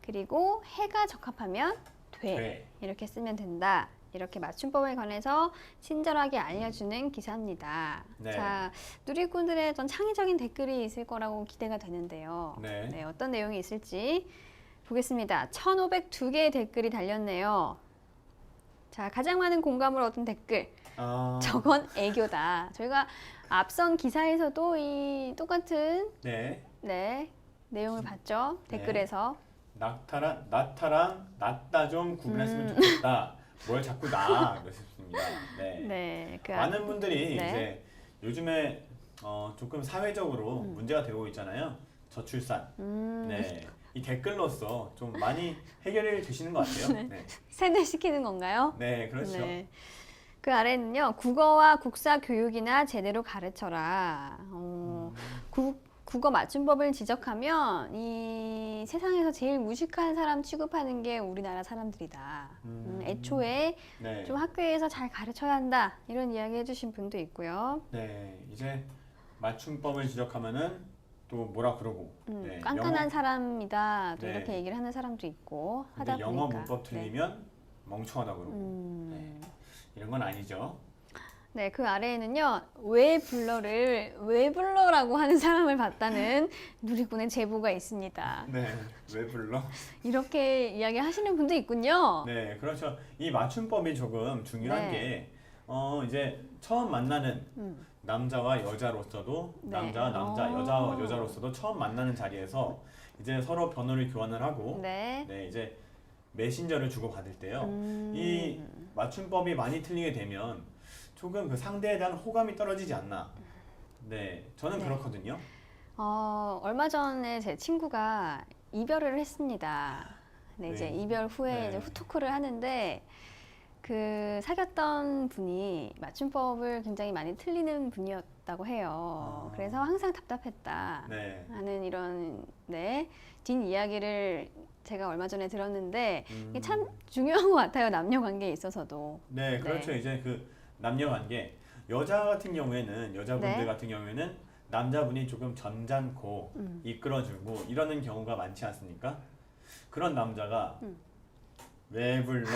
그리고 해가 적합하면 돼. 네. 이렇게 쓰면 된다. 이렇게 맞춤법에 관해서 친절하게 알려주는 기사입니다. 네. 자, 누리꾼들의 어떤 창의적인 댓글이 있을 거라고 기대가 되는데요. 네. 어떤 내용이 있을지 보겠습니다. 1,502개의 댓글이 달렸네요. 자, 가장 많은 공감을 얻은 댓글. 저건 애교다. 저희가 앞선 기사에서도 이 똑같은 네. 내용을 봤죠. 댓글에서. 나타랑 낫다 좀 구분했으면 좋겠다. 뭘 자꾸 나 그랬습니다. 네. 많은 분들이 이제 요즘에 조금 사회적으로 문제가 되고 있잖아요. 저출산. 네. 이 댓글로서 좀 많이 해결이 되시는 것 같아요. 네. 세뇌시키는 건가요? 네, 그렇죠. 네. 그 아래는요. 국어와 국사 교육이나 제대로 가르쳐라. 국어 맞춤법을 지적하면 이 세상에서 제일 무식한 사람 취급하는 게 우리나라 사람들이다. 애초에 네. 좀 학교에서 잘 가르쳐야 한다. 이런 이야기 해주신 분도 있고요. 네, 이제 맞춤법을 지적하면은 또 뭐라 그러고 깐깐한 사람이다. 또 네. 이렇게 얘기를 하는 사람도 있고 하다 근데 보니까. 영어 문법 틀리면 멍청하다 그러고 이런 건 아니죠. 네, 그 아래에는요. 왜 불러라고 하는 사람을 봤다는 누리꾼의 제보가 있습니다. 네, 왜 불러? 이렇게 이야기하시는 분도 있군요. 네, 그렇죠. 이 맞춤법이 조금 중요한 게 이제 처음 만나는 남자와 여자로서도 남자와 남자, 여자와 여자로서도 처음 만나는 자리에서 이제 서로 번호를 교환을 하고 이제 메신저를 주고 받을 때요. 이 맞춤법이 많이 틀리게 되면 조금 그 상대에 대한 호감이 떨어지지 않나. 네, 저는 그렇거든요. 얼마 전에 제 친구가 이별을 했습니다. 네, 이제 이별 후에 이제 후토크를 하는데 그 사귀었던 분이 맞춤법을 굉장히 많이 틀리는 분이었다고 해요. 그래서 항상 답답했다 하는 이런 뒷이야기를 제가 얼마 전에 들었는데 이게 참 중요한 것 같아요. 남녀 관계에 있어서도. 네, 그렇죠. 이제 그 남녀 관계 여자분들 같은 경우에는 남자분이 조금 점잖고 이끌어주고 이러는 경우가 많지 않습니까? 그런 남자가 왜 불러?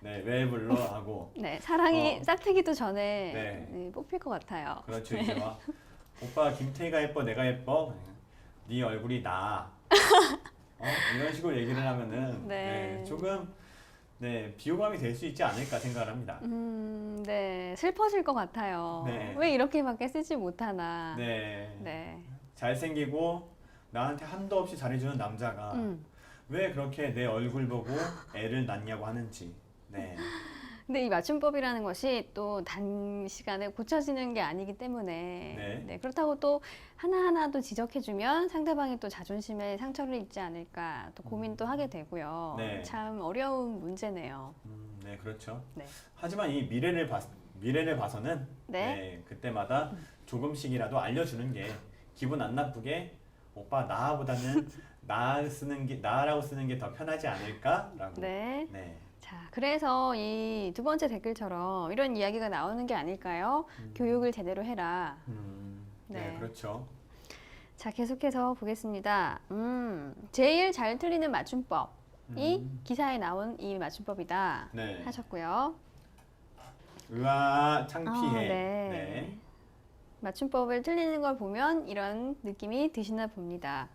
네, 왜 불러? 하고 사랑이 싹트기도 전에 뽑힐 것 같아요. 그렇죠. 이제 막 오빠 김태희가 예뻐, 내가 예뻐? 네 얼굴이 나. 이런 식으로 얘기를 하면은 조금 비호감이 될 수 있지 않을까 생각을 합니다. 슬퍼질 것 같아요. 왜 이렇게밖에 쓰지 못하나. 잘생기고 나한테 한도 없이 잘해주는 남자가 왜 그렇게 내 얼굴 보고 애를 낳냐고 하는지. 근데 이 맞춤법이라는 것이 또 단시간에 고쳐지는 게 아니기 때문에 그렇다고 또 하나하나도 지적해주면 상대방이 또 자존심에 상처를 입지 않을까 또 고민도 하게 되고요. 참 어려운 문제네요. 네, 그렇죠. 하지만 이 미래를 봐서는 그때마다 조금씩이라도 알려주는 게 기분 안 나쁘게 오빠 나보다는 나라고 쓰는 게 더 편하지 않을까라고. 자, 그래서 이 두 번째 댓글처럼 이런 이야기가 나오는 게 아닐까요? 교육을 제대로 해라. 그렇죠. 자, 계속해서 보겠습니다. 제일 잘 틀리는 맞춤법이 기사에 나온 이 맞춤법이다 하셨고요. 으아, 창피해. 맞춤법을 틀리는 걸 보면 이런 느낌이 드시나 봅니다.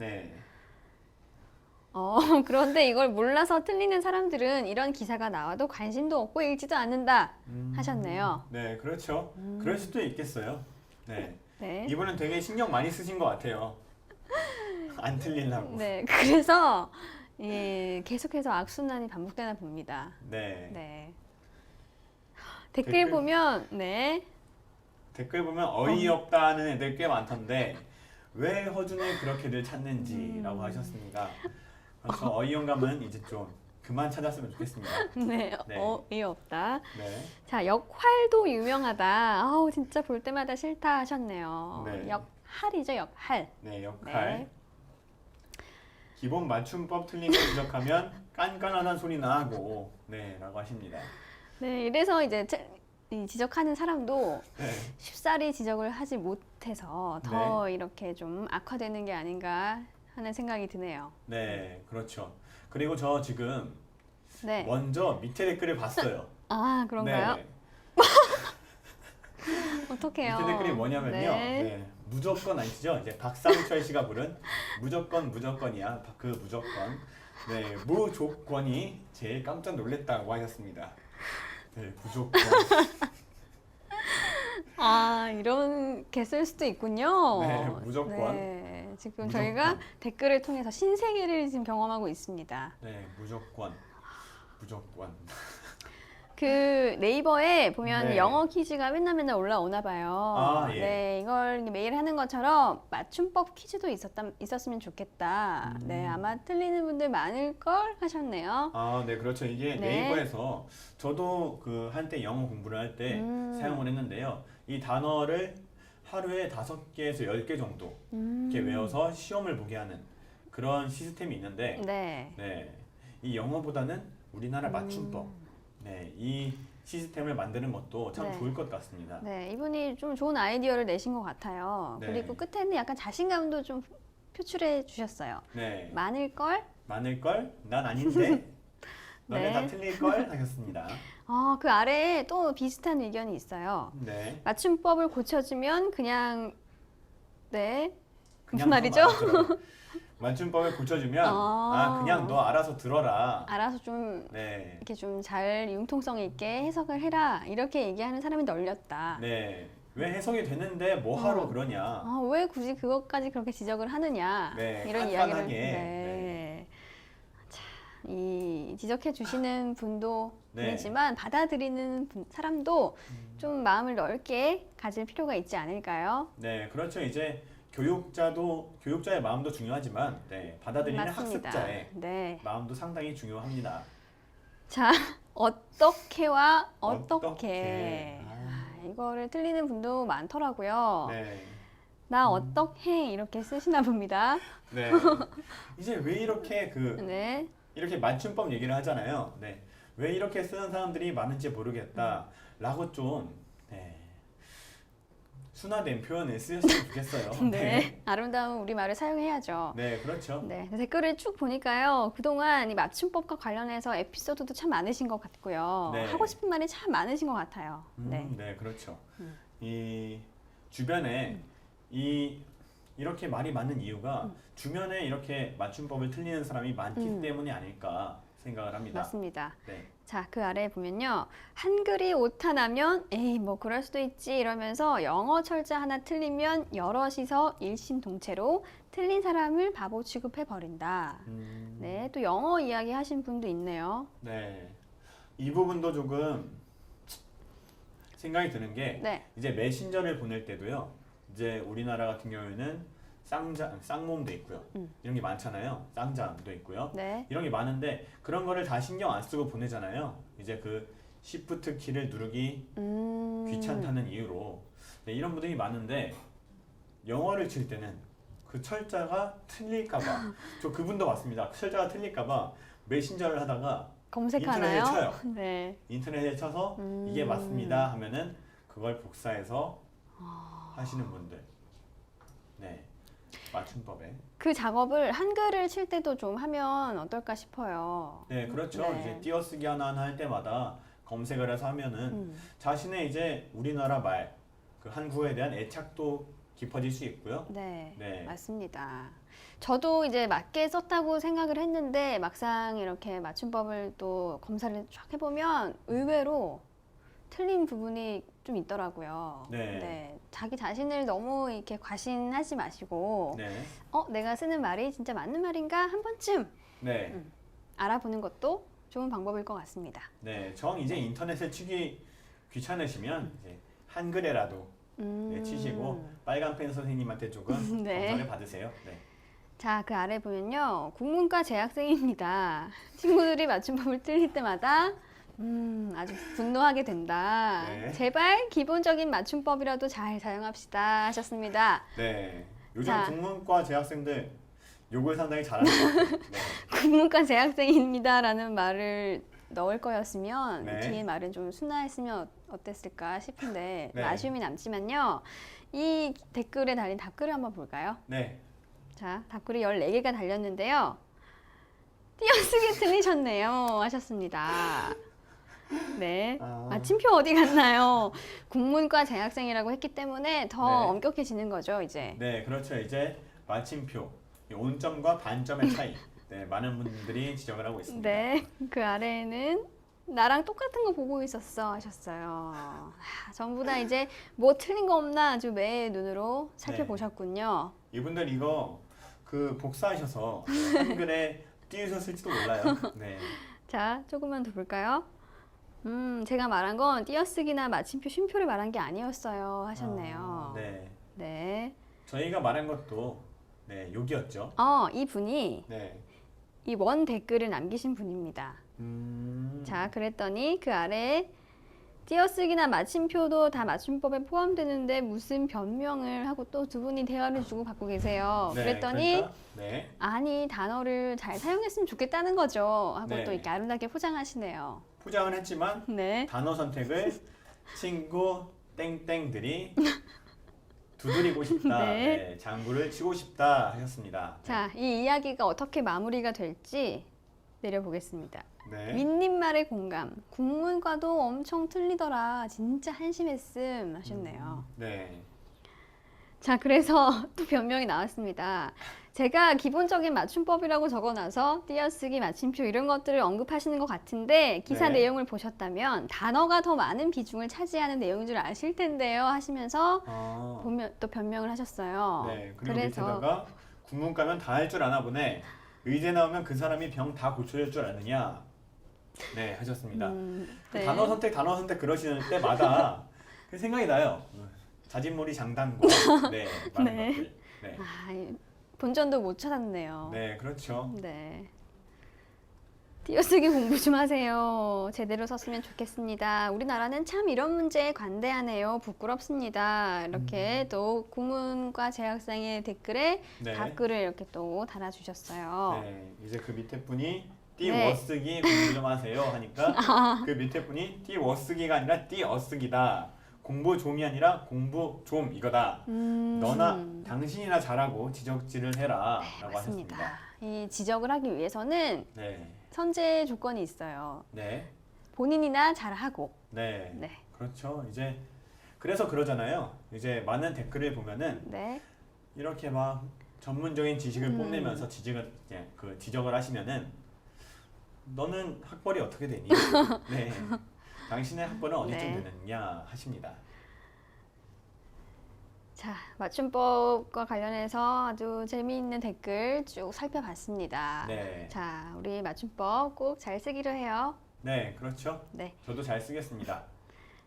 그런데 이걸 몰라서 틀리는 사람들은 이런 기사가 나와도 관심도 없고 읽지도 않는다 하셨네요. 네, 그렇죠. 그럴 수도 있겠어요. 네. 네. 이분은 되게 신경 많이 쓰신 것 같아요. 안 틀리려고. 네, 그래서 계속해서 악순환이 반복되나 봅니다. 네. 네. 댓글 보면 댓글 보면 어이없다는 애들 꽤 많던데 왜 허준을 그렇게들 찾는지라고 하셨습니다. 그래서 어이영감은 이제 좀 그만 찾았으면 좋겠습니다. 네, 네. 어이없다. 네. 자, 역할도 유명하다. 아우, 진짜 볼 때마다 싫다 하셨네요. 네. 역할이죠, 역할. 네, 역할. 네. 기본 맞춤법 틀린 거 지적하면 깐깐하다는 소리나 하고 라고 하십니다. 네, 이래서 이제 이 지적하는 사람도 네. 쉽사리 지적을 하지 못해서 더 이렇게 좀 악화되는 게 아닌가 하는 생각이 드네요. 네, 그렇죠. 그리고 저 지금 네. 먼저 밑에 댓글을 봤어요. 아, 그런가요? 네. 어떡해요? 밑에 댓글이 뭐냐면요. 네. 네, 무조건 아시죠? 이제 박상철 씨가 부른 무조건이야. 그 무조건. 네, 무조건이 제일 깜짝 놀랐다고 하셨습니다. 네, 무조건. 아, 이렇게 쓸 수도 있군요. 네, 무조건. 네, 지금 무조건. 저희가 댓글을 통해서 신세계를 지금 경험하고 있습니다. 네, 무조건. 그 네이버에 보면 네. 영어 퀴즈가 맨날 올라오나 봐요. 아, 예. 네, 이걸 매일 하는 것처럼 맞춤법 퀴즈도 있었으면 좋겠다. 네, 아마 틀리는 분들 많을 걸 하셨네요. 아, 네, 그렇죠. 이게 네. 네이버에서 저도 그 한때 영어 공부를 할 때 사용을 했는데요. 이 단어를 하루에 5개에서 10개 정도 이렇게 외워서 시험을 보게 하는 그런 시스템이 있는데, 네. 네, 이 영어보다는 우리나라 맞춤법, 네, 이 시스템을 만드는 것도 참 네. 좋을 것 같습니다. 네, 이분이 좀 좋은 아이디어를 내신 것 같아요. 네. 그리고 끝에는 약간 자신감도 좀 표출해 주셨어요. 네, 많을 걸? 많을 걸? 난 아닌데. 너네 네. 다 틀릴 걸 하셨습니다. 그 아래에 또 비슷한 의견이 있어요. 네. 맞춤법을 고쳐주면 그냥 무슨 그냥 말이죠? 더 말하더라고요. 맞춤법을 고쳐주면 그냥 너 알아서 들어라. 알아서 좀 네, 이렇게 좀 잘 융통성 있게 해석을 해라 이렇게 얘기하는 사람이 널렸다. 네. 왜 해석이 되는데 뭐 하러 그러냐. 왜 굳이 그것까지 그렇게 지적을 하느냐 네, 이런 깐깐하게. 이야기를 네. 자, 이 지적해 주시는 분도 네. 분이지만 받아들이는 사람도 좀 마음을 넓게 가질 필요가 있지 않을까요? 네, 그렇죠. 이제 교육자의 마음도 중요하지만, 네, 받아들이는 맞습니다. 학습자의 네. 마음도 상당히 중요합니다. 자, 어떻게와 어떻게. 어떻게. 이거를 틀리는 분도 많더라고요. 네, 나 어떻게 이렇게 쓰시나 봅니다. 네. 이제 왜 이렇게 네. 이렇게 맞춤법 얘기를 하잖아요. 네, 왜 이렇게 쓰는 사람들이 많은지 모르겠다라고 좀 순화된 표현을 쓰셨으면 좋겠어요. 네. 아름다운 우리말을 사용해야죠. 네, 그렇죠. 네. 댓글을 쭉 보니까요. 그동안 이 맞춤법과 관련해서 에피소드도 참 많으신 것 같고요. 네. 하고 싶은 말이 참 많으신 것 같아요. 네. 네, 그렇죠. 이 주변에 이렇게 말이 많은 이유가 주변에 이렇게 맞춤법을 틀리는 사람이 많기 때문이 아닐까 생각을 합니다. 맞습니다. 네. 자, 그 아래에 보면요. 한글이 오타나면 에이 뭐 그럴 수도 있지 이러면서 영어 철자 하나 틀리면 여럿이서 일심동체로 틀린 사람을 바보 취급해 버린다. 네, 또 영어 이야기 하신 분도 있네요. 네. 이 부분도 조금 생각이 드는 게 네. 이제 메신저를 보낼 때도요. 이제 우리나라 같은 경우에는 쌍몸도 있고요. 이런 게 많잖아요. 쌍잠도 있고요. 네. 이런 게 많은데 그런 거를 다 신경 안 쓰고 보내잖아요. 이제 그 Shift 키를 누르기 귀찮다는 이유로 네, 이런 분들이 많은데 영어를 칠 때는 그 철자가 틀릴까봐 저 그분도 봤습니다. 철자가 틀릴까봐 메신저를 하다가 검색하나요? 인터넷에 쳐요. 네. 인터넷에 쳐서 이게 맞습니다 하면은 그걸 복사해서 하시는 분들. 네. 맞춤법에. 그 작업을 한글을 칠 때도 좀 하면 어떨까 싶어요. 네, 그렇죠. 네. 이제 띄어쓰기 하나 할 때마다 검색을 해서 하면은 자신의 이제 우리나라 말, 그 한국어에 대한 애착도 깊어질 수 있고요. 네, 네. 맞습니다. 저도 이제 맞게 썼다고 생각을 했는데 막상 이렇게 맞춤법을 또 검사를 쫙 해보면 의외로 틀린 부분이 좀 있더라고요. 네. 자기 자신을 너무 이렇게 과신하지 마시고, 네. 내가 쓰는 말이 진짜 맞는 말인가 한 번쯤 네. 알아보는 것도 좋은 방법일 것 같습니다. 네. 정 이제 인터넷에 치기 귀찮으시면 이제 한글에라도 네, 치시고 빨간펜 선생님한테 조금 네. 검사를 받으세요. 네. 자, 그 아래 보면요. 국문과 재학생입니다. 친구들이 맞춤법을 틀릴 때마다 아주 분노하게 된다. 네. 제발 기본적인 맞춤법이라도 잘 사용합시다 하셨습니다. 네. 요즘 자. 국문과 재학생들 욕을 상당히 잘하는 것 같아요. 네. 국문과 재학생입니다라는 말을 넣을 거였으면 네. 뒤에 말은 좀 순화했으면 어땠을까 싶은데 네. 아쉬움이 남지만요. 이 댓글에 달린 답글을 한번 볼까요? 네. 자, 답글이 14개가 달렸는데요. 띄어쓰기 틀리셨네요 하셨습니다. 네. 마침표 어디 갔나요? 국문과 재학생이라고 했기 때문에 더 네. 엄격해지는 거죠, 이제. 네, 그렇죠. 이제 마침표, 이 온점과 반점의 차이. 네, 많은 분들이 지적을 하고 있습니다. 네. 그 아래에는 나랑 똑같은 거 보고 있었어 하셨어요. 전부 다 이제 뭐 틀린 거 없나 아주 매의 눈으로 살펴보셨군요. 이분들 이거 그 복사하셔서 한글에 띄우셨을지도 몰라요. 네. 자, 조금만 더 볼까요? 제가 말한 건 띄어쓰기나 마침표, 쉼표를 말한 게 아니었어요 하셨네요. 네. 네. 저희가 말한 것도 네, 욕이었죠. 이 분이 네. 이 원 댓글을 남기신 분입니다. 자, 그랬더니 그 아래에 띄어쓰기나 마침표도 다 맞춤법에 포함되는데 무슨 변명을 하고 또 두 분이 대화를 주고받고 계세요. 네, 그랬더니 그러니까, 네. 아니 단어를 잘 사용했으면 좋겠다는 거죠 하고 네. 또 이렇게 아름답게 포장하시네요. 포장은 했지만 네. 단어 선택을 친구 땡땡들이 두드리고 싶다. 네. 네, 장구를 치고 싶다 하셨습니다. 자, 이 이야기가 어떻게 마무리가 될지 내려보겠습니다. 네. 민님 말에 공감. 국문과도 엄청 틀리더라. 진짜 한심했음 하셨네요. 네. 자, 그래서 또 변명이 나왔습니다. 제가 기본적인 맞춤법이라고 적어놔서 띄어쓰기, 마침표 이런 것들을 언급하시는 것 같은데 기사 네. 내용을 보셨다면 단어가 더 많은 비중을 차지하는 내용인 줄 아실 텐데요 하시면서 보면 또 변명을 하셨어요. 네. 그리고 밑에다가 국문과면 다 할 줄 아나 보네. 의대 나오면 그 사람이 병 다 고쳐줄 줄 아느냐. 네, 하셨습니다. 그 네. 단어 선택 그러시는 때마다 그 생각이 나요. 자진몰이 장단과 네, 많은 네. 것들. 네. 본전도 못 찾았네요. 네, 그렇죠. 네. 띄어쓰기 공부 좀 하세요. 제대로 썼으면 좋겠습니다. 우리나라는 참 이런 문제에 관대하네요. 부끄럽습니다. 이렇게 또 국문과 재학생의 댓글에 네. 답글을 이렇게 또 달아주셨어요. 네, 이제 그 밑에 분이 띠 네. 워쓰기 공부 좀 하세요 하니까 그 밑에 분이 띠 워쓰기가 아니라 띠 어쓰기다. 공부 좀이 아니라 공부 좀 이거다. 너나 당신이나 잘하고 지적질을 해라 라고 맞습니다. 하셨습니다. 이 지적을 하기 위해서는 네, 선제 조건이 있어요. 네, 본인이나 잘하고. 네, 네. 그렇죠. 이제 그래서 그러잖아요. 이제 많은 댓글을 보면은 네. 이렇게 막 전문적인 지식을 뽐내면서 지적을 하시면은 너는 학벌이 어떻게 되니? 네, 당신의 학벌은 어디쯤 네. 되느냐 하십니다. 자, 맞춤법과 관련해서 아주 재미있는 댓글 쭉 살펴봤습니다. 네, 자, 우리 맞춤법 꼭 잘 쓰기로 해요. 네, 그렇죠. 네. 저도 잘 쓰겠습니다.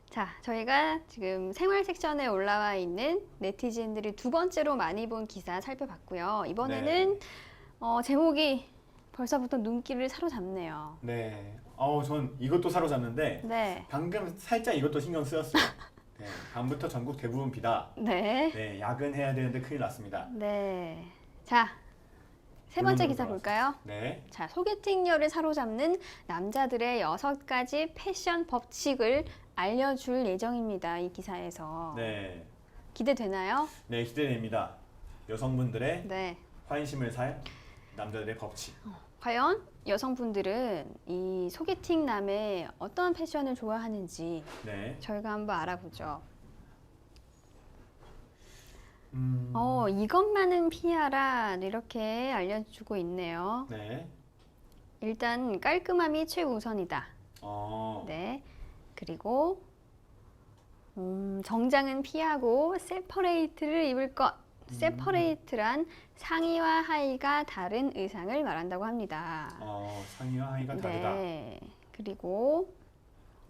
자, 저희가 지금 생활 섹션에 올라와 있는 네티즌들이 두 번째로 많이 본 기사 살펴봤고요. 이번에는 제목이 벌써부터 눈길을 사로잡네요. 네, 전 이것도 사로잡는데 네. 방금 살짝 이것도 신경 쓰였어요. 네, 다음부터 전국 대부분 비다. 네. 네, 야근해야 되는데 큰일 났습니다. 네. 자, 세 번째 기사 볼까요? 네, 자, 소개팅녀를 사로잡는 남자들의 6가지 패션 법칙을 알려줄 예정입니다. 이 기사에서. 네, 기대되나요? 네, 기대됩니다. 여성분들의 네. 환심을 살 남자들의 법칙. 과연 여성분들은 이 소개팅 남의 어떤 패션을 좋아하는지 네, 저희가 한번 알아보죠. 이것만은 피하라 이렇게 알려주고 있네요. 네. 일단 깔끔함이 최우선이다. 네. 그리고 정장은 피하고 세퍼레이트를 입을 것. 세퍼레이트란 상의와 하의가 다른 의상을 말한다고 합니다. 상의와 하의가 다르다. 네. 그리고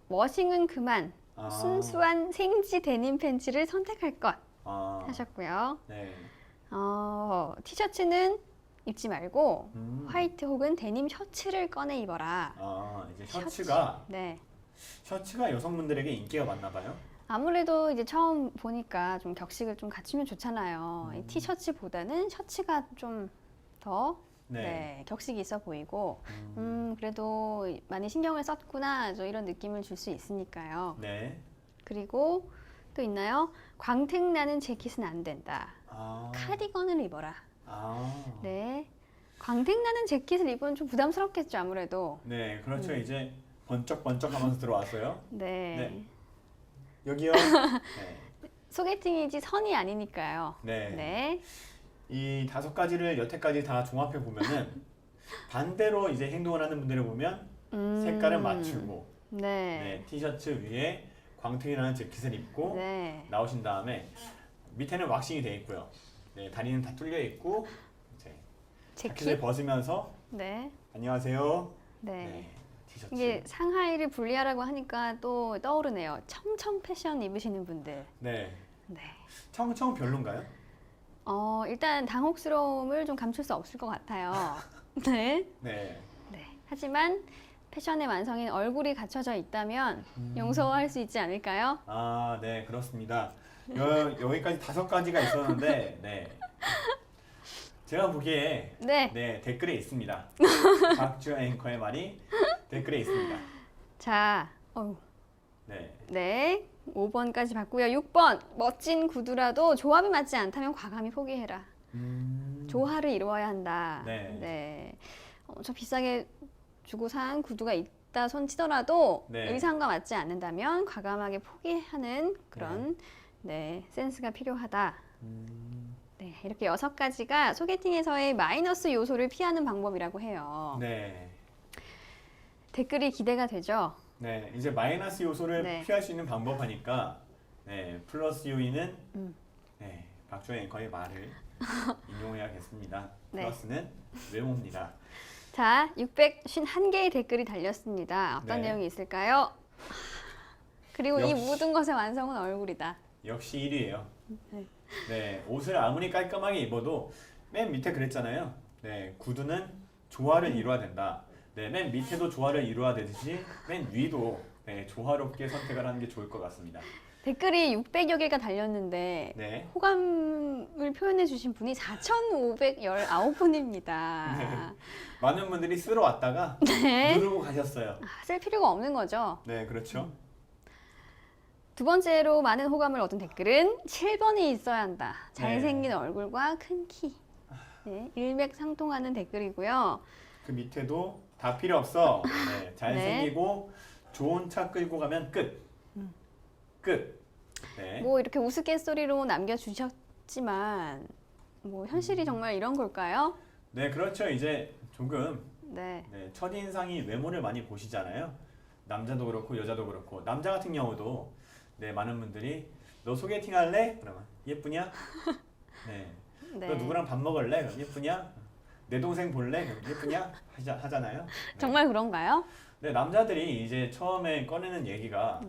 워싱은 그만. 순수한 생지 데님 팬츠를 선택할 것 하셨고요. 네. 티셔츠는 입지 말고 화이트 혹은 데님 셔츠를 꺼내 입어라. 이제 셔츠가 네. 셔츠가 여성분들에게 인기가 많나 봐요. 아무래도 이제 처음 보니까 좀 격식을 좀 갖추면 좋잖아요. 이 티셔츠보다는 셔츠가 좀 더 네, 격식이 있어 보이고 그래도 많이 신경을 썼구나 이런 느낌을 줄 수 있으니까요. 네. 그리고 또 있나요? 광택 나는 재킷은 안 된다. 카디건을 입어라. 네. 광택 나는 재킷을 입으면 좀 부담스럽겠죠, 아무래도. 네, 그렇죠. 이제 번쩍번쩍하면서 들어왔어요. 네. 네. 여기요. 네. 소개팅이지 선이 아니니까요. 네. 네. 이 5가지를 여태까지 다 종합해 보면은 반대로 이제 행동을 하는 분들을 보면 색깔을 맞추고 네, 티셔츠 위에 광택이 나는 재킷을 입고 나오신 다음에 밑에는 왁싱이 돼 있고요. 네, 다리는 다 뚫려 있고 이제 재킷을 벗으면서 안녕하세요. 네. 티셔츠. 이게 상하이를 분리하라고 하니까 또 떠오르네요. 청청 패션 입으시는 분들. 네. 네. 청청 별론가요? 일단 당혹스러움을 좀 감출 수 없을 것 같아요. 네. 네. 네. 하지만 패션의 완성인 얼굴이 갖춰져 있다면 용서할 수 있지 않을까요? 네, 그렇습니다. 여기까지 5가지가 있었는데, 네. 제가 보기에 네, 댓글에 있습니다. 박주영 앵커의 말이 댓글에 있습니다. 자, 네, 5번까지 봤고요. 6번, 멋진 구두라도 조합이 맞지 않다면 과감히 포기해라. 조화를 이루어야 한다. 네. 저 비싸게 주고 산 구두가 있다 손치더라도 의상과 맞지 않는다면 과감하게 포기하는 그런 센스가 필요하다. 네, 이렇게 6가지가 소개팅에서의 마이너스 요소를 피하는 방법이라고 해요. 네. 댓글이 기대가 되죠? 네, 이제 마이너스 요소를 피할 수 있는 방법 하니까 플러스 요인은 박주영 앵커의 말을 인용해야겠습니다. 플러스는 외모입니다. 자, 651개의 댓글이 달렸습니다. 어떤 내용이 있을까요? 그리고 이 모든 것의 완성은 얼굴이다. 역시 1위예요. 네, 옷을 아무리 깔끔하게 입어도 맨 밑에 그랬잖아요. 네, 구두는 조화를 이루어야 된다. 네, 맨 밑에도 조화를 이루어야 되듯이 맨 위도 조화롭게 선택을 하는 게 좋을 것 같습니다. 댓글이 600여 개가 달렸는데 호감을 표현해 주신 분이 4,519분입니다. 네, 많은 분들이 쓰러 왔다가 누르고 가셨어요. 쓸 필요가 없는 거죠. 네, 그렇죠. 두 번째로 많은 호감을 얻은 댓글은 7번이 있어야 한다. 잘생긴 얼굴과 큰 키. 일맥상통하는 댓글이고요. 그 밑에도 다 필요 없어. 잘생기고 좋은 차 끌고 가면 끝. 끝. 뭐 이렇게 우스갯소리로 남겨주셨지만 뭐 현실이 정말 이런 걸까요? 네, 그렇죠. 이제 조금 첫인상이 외모를 많이 보시잖아요. 남자도 그렇고 여자도 그렇고 남자 같은 경우도 많은 분들이 너 소개팅 할래? 그러면 예쁘냐? 너 누구랑 밥 먹을래? 그럼 예쁘냐? 내 동생 볼래? 그럼 예쁘냐? 하잖아요. 정말 그런가요? 네, 남자들이 이제 처음에 꺼내는 얘기가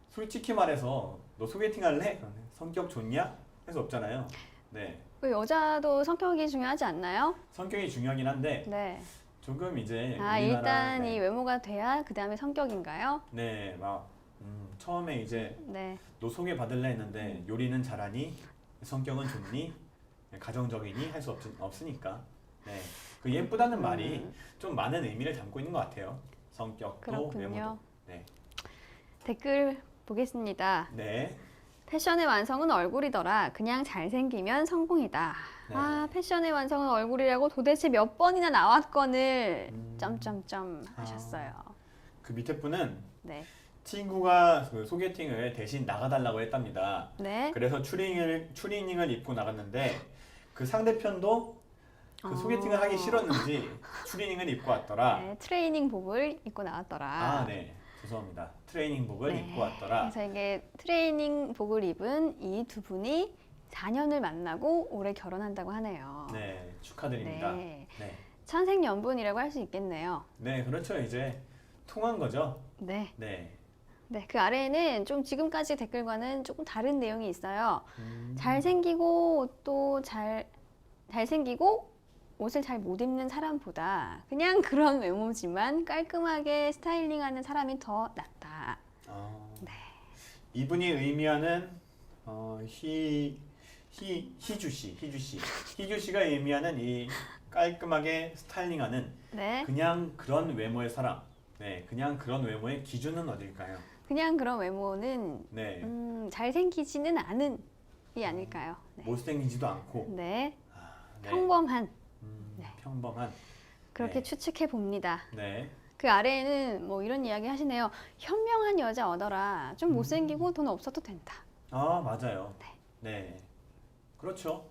솔직히 말해서 너 소개팅 할래? 그럼 성격 좋냐? 할 수 없잖아요. 네. 여자도 성격이 중요하지 않나요? 성격이 중요하긴 한데 조금 이제 일단 이 외모가 돼야 그 다음에 성격인가요? 네, 막 처음에 이제 너 소개 받을래 했는데 요리는 잘하니? 성격은 좋니? 가정적이니? 할 수 없으니까 그 예쁘다는 말이 좀 많은 의미를 담고 있는 것 같아요. 성격도 외모도. 댓글 보겠습니다. 네. 패션의 완성은 얼굴이더라. 그냥 잘생기면 성공이다. 패션의 완성은 얼굴이라고 도대체 몇 번이나 나왔건을 점점점 하셨어요. 그 밑에 분은 친구가 그 소개팅을 대신 나가달라고 했답니다. 네. 그래서 추리닝을 입고 나갔는데 그 상대편도 그 소개팅을 하기 싫었는지 추리닝을 입고 왔더라. 네, 트레이닝복을 입고 나왔더라. 아, 네. 죄송합니다. 트레이닝복을 네. 입고 왔더라. 그래서 이게 트레이닝복을 입은 이 두 분이 4년을 만나고 올해 결혼한다고 하네요. 네, 축하드립니다. 네. 네. 천생연분이라고 할 수 있겠네요. 네, 그렇죠. 이제 통한 거죠. 네. 네. 네, 그 아래에는 좀 지금까지 댓글과는 조금 다른 내용이 있어요. 음, 잘생기고 또 잘생기고 옷을 잘 못 입는 사람보다 그냥 그런 외모지만 깔끔하게 스타일링하는 사람이 더 낫다. 네. 이분이 의미하는 희주 씨가 의미하는 이 깔끔하게 스타일링하는 네. 그냥 그런 외모의 사람. 네, 그냥 그런 외모의 기준은 어딜까요? 그냥 그런 외모는 네, 잘생기지는 않은 이 아닐까요? 네. 못생기지도 않고 네. 아, 네. 평범한 네, 평범한. 그렇게 네. 추측해 봅니다. 네, 그 아래에는 뭐 이런 이야기 하시네요. 현명한 여자 얻어라. 좀 못생기고 돈 없어도 된다. 아 맞아요. 네, 그렇죠.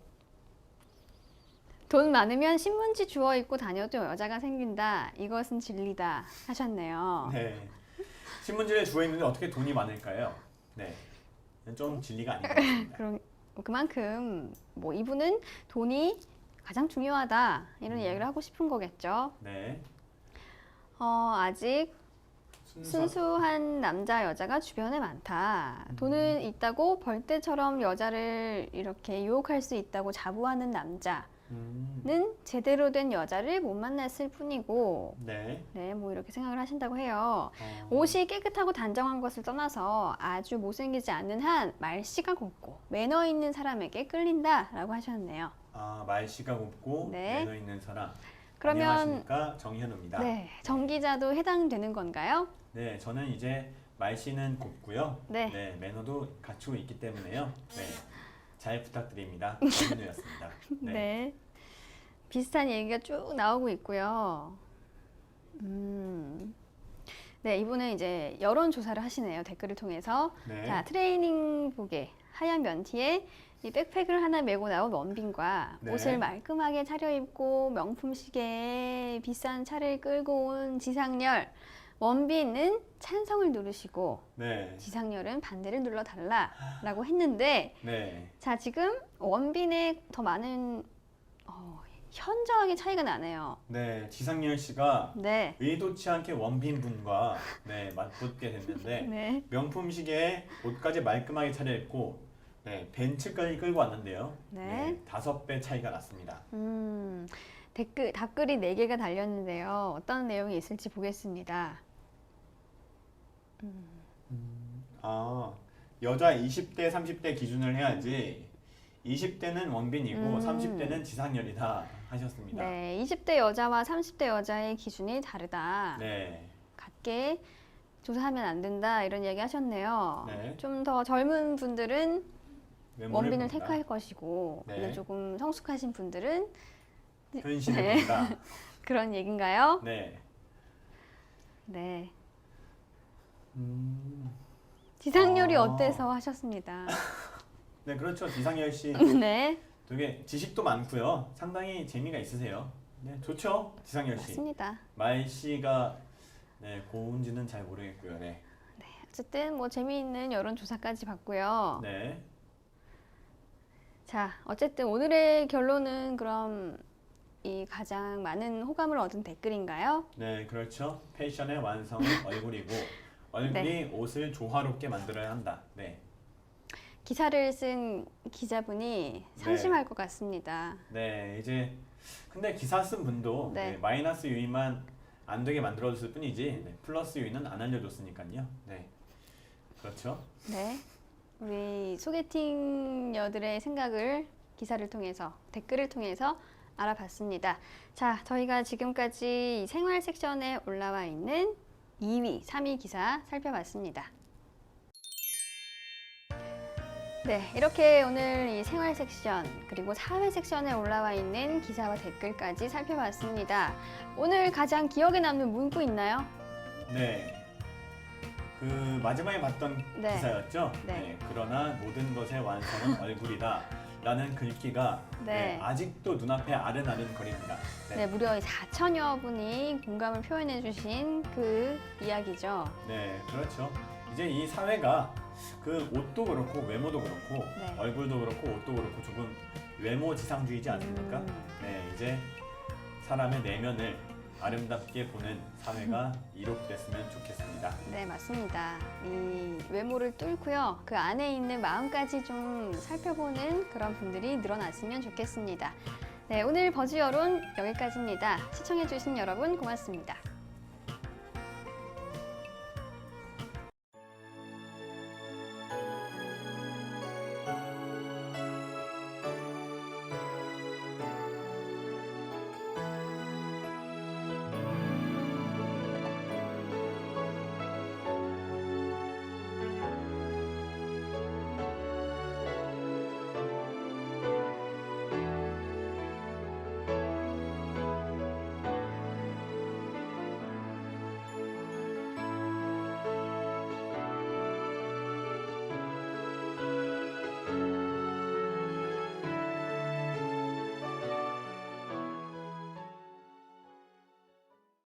돈 많으면 신문지 주워 입고 다녀도 여자가 생긴다. 이것은 진리다. 하셨네요. 네, 신문지에 주어 있는데 어떻게 돈이 많을까요? 네, 좀 진리가 아닌 것 같습니다. 그만큼 뭐 이분은 돈이 가장 중요하다. 이런 이야기를 하고 싶은 거겠죠. 네, 아직 순수한 남자 여자가 주변에 많다. 돈은 있다고 벌떼처럼 여자를 이렇게 유혹할 수 있다고 자부하는 남자는 제대로 된 여자를 못 만났을 뿐이고, 네, 네, 뭐 이렇게 생각을 하신다고 해요. 어, 옷이 깨끗하고 단정한 것을 떠나서 아주 못생기지 않는 한 말씨가 곱고 매너 있는 사람에게 끌린다라고 하셨네요. 아 말씨가 곱고 네. 매너 있는 사람. 그러면 안녕하십니까, 정현우입니다. 네, 정 기자도 해당되는 건가요? 네, 저는 이제 말씨는 곱고요. 네. 매너도 갖추고 있기 때문에요. 네, 잘 부탁드립니다. 정현우였습니다. 네. 네. 비슷한 얘기가 쭉 나오고 있고요. 네, 이분은 이제 여론조사를 하시네요. 댓글을 통해서. 네. 자, 트레이닝복에 하얀 면티에 이 백팩을 하나 메고 나온 원빈과 네. 옷을 말끔하게 차려입고 명품 시계에 비싼 차를 끌고 온 지상렬. 원빈은 찬성을 누르시고 네. 지상렬은 반대를 눌러달라라고 했는데 네. 자, 지금 원빈의 더 많은 현저하게 차이가 나네요. 네. 지상렬 씨가 네. 의도치 않게 원빈 분과 맞붙게 됐는데 네. 명품 시계에 옷까지 말끔하게 차려입고 벤츠까지 끌고 왔는데요. 네. 5배 차이가 났습니다. 답글이 4개가 달렸는데요. 어떤 내용이 있을지 보겠습니다. 여자 20대, 30대 기준을 해야지 20대는 원빈이고 30대는 지상렬이다 하셨습니다. 네, 20대 여자와 30대 여자의 기준이 다르다. 네. 같게 조사하면 안 된다 이런 이야기 하셨네요. 네. 좀 더 젊은 분들은 외모를 원빈을 봅니다. 택할 것이고 네. 근데 조금 성숙하신 분들은 현실을 네. 본다. 그런 얘기인가요? 네. 네. 음, 지상렬이 어때서 하셨습니다. 네, 그렇죠. 지상렬 씨 네, 되게 지식도 많고요. 상당히 재미가 있으세요. 네, 좋죠. 지상렬 씨. 맞습니다. 말 씨가 고운지는 잘 모르겠고요. 네. 어쨌든 뭐 재미있는 여론조사까지 봤고요. 네. 자, 어쨌든 오늘의 결론은 그럼 이 가장 많은 호감을 얻은 댓글인가요? 네, 그렇죠. 패션의 완성은 얼굴이고 얼굴이 옷을 조화롭게 만들어야 한다. 네. 기사를 쓴 기자분이 상심할 것 같습니다. 네, 이제 근데 기사 쓴 분도 네. 마이너스 요인만 안 되게 만들어줬을 뿐이지 플러스 요인은 안 알려줬으니까요. 네, 그렇죠. 네, 우리 소개팅녀들의 생각을 기사를 통해서 댓글을 통해서 알아봤습니다. 자, 저희가 지금까지 생활 섹션에 올라와 있는 2위, 3위 기사 살펴봤습니다. 네, 이렇게 오늘 이 생활 섹션 그리고 사회 섹션에 올라와 있는 기사와 댓글까지 살펴봤습니다. 오늘 가장 기억에 남는 문구 있나요? 네, 그 마지막에 봤던 네. 기사였죠. 네. 그러나 모든 것의 완성은 얼굴이다. 라는 글귀가 네. 아직도 눈앞에 아른아른거립니다. 네, 무려 4천여 분이 공감을 표현해 주신 그 이야기죠. 네, 그렇죠. 이제 이 사회가 그 옷도 그렇고 외모도 그렇고 네. 얼굴도 그렇고 옷도 그렇고 조금 외모 지상주의지 않습니까? 네, 이제 사람의 내면을 아름답게 보는 사회가 이룩됐으면 좋겠습니다. 네, 맞습니다. 이 외모를 뚫고요. 그 안에 있는 마음까지 좀 살펴보는 그런 분들이 늘어났으면 좋겠습니다. 네, 오늘 버즈 여론 여기까지입니다. 시청해주신 여러분 고맙습니다.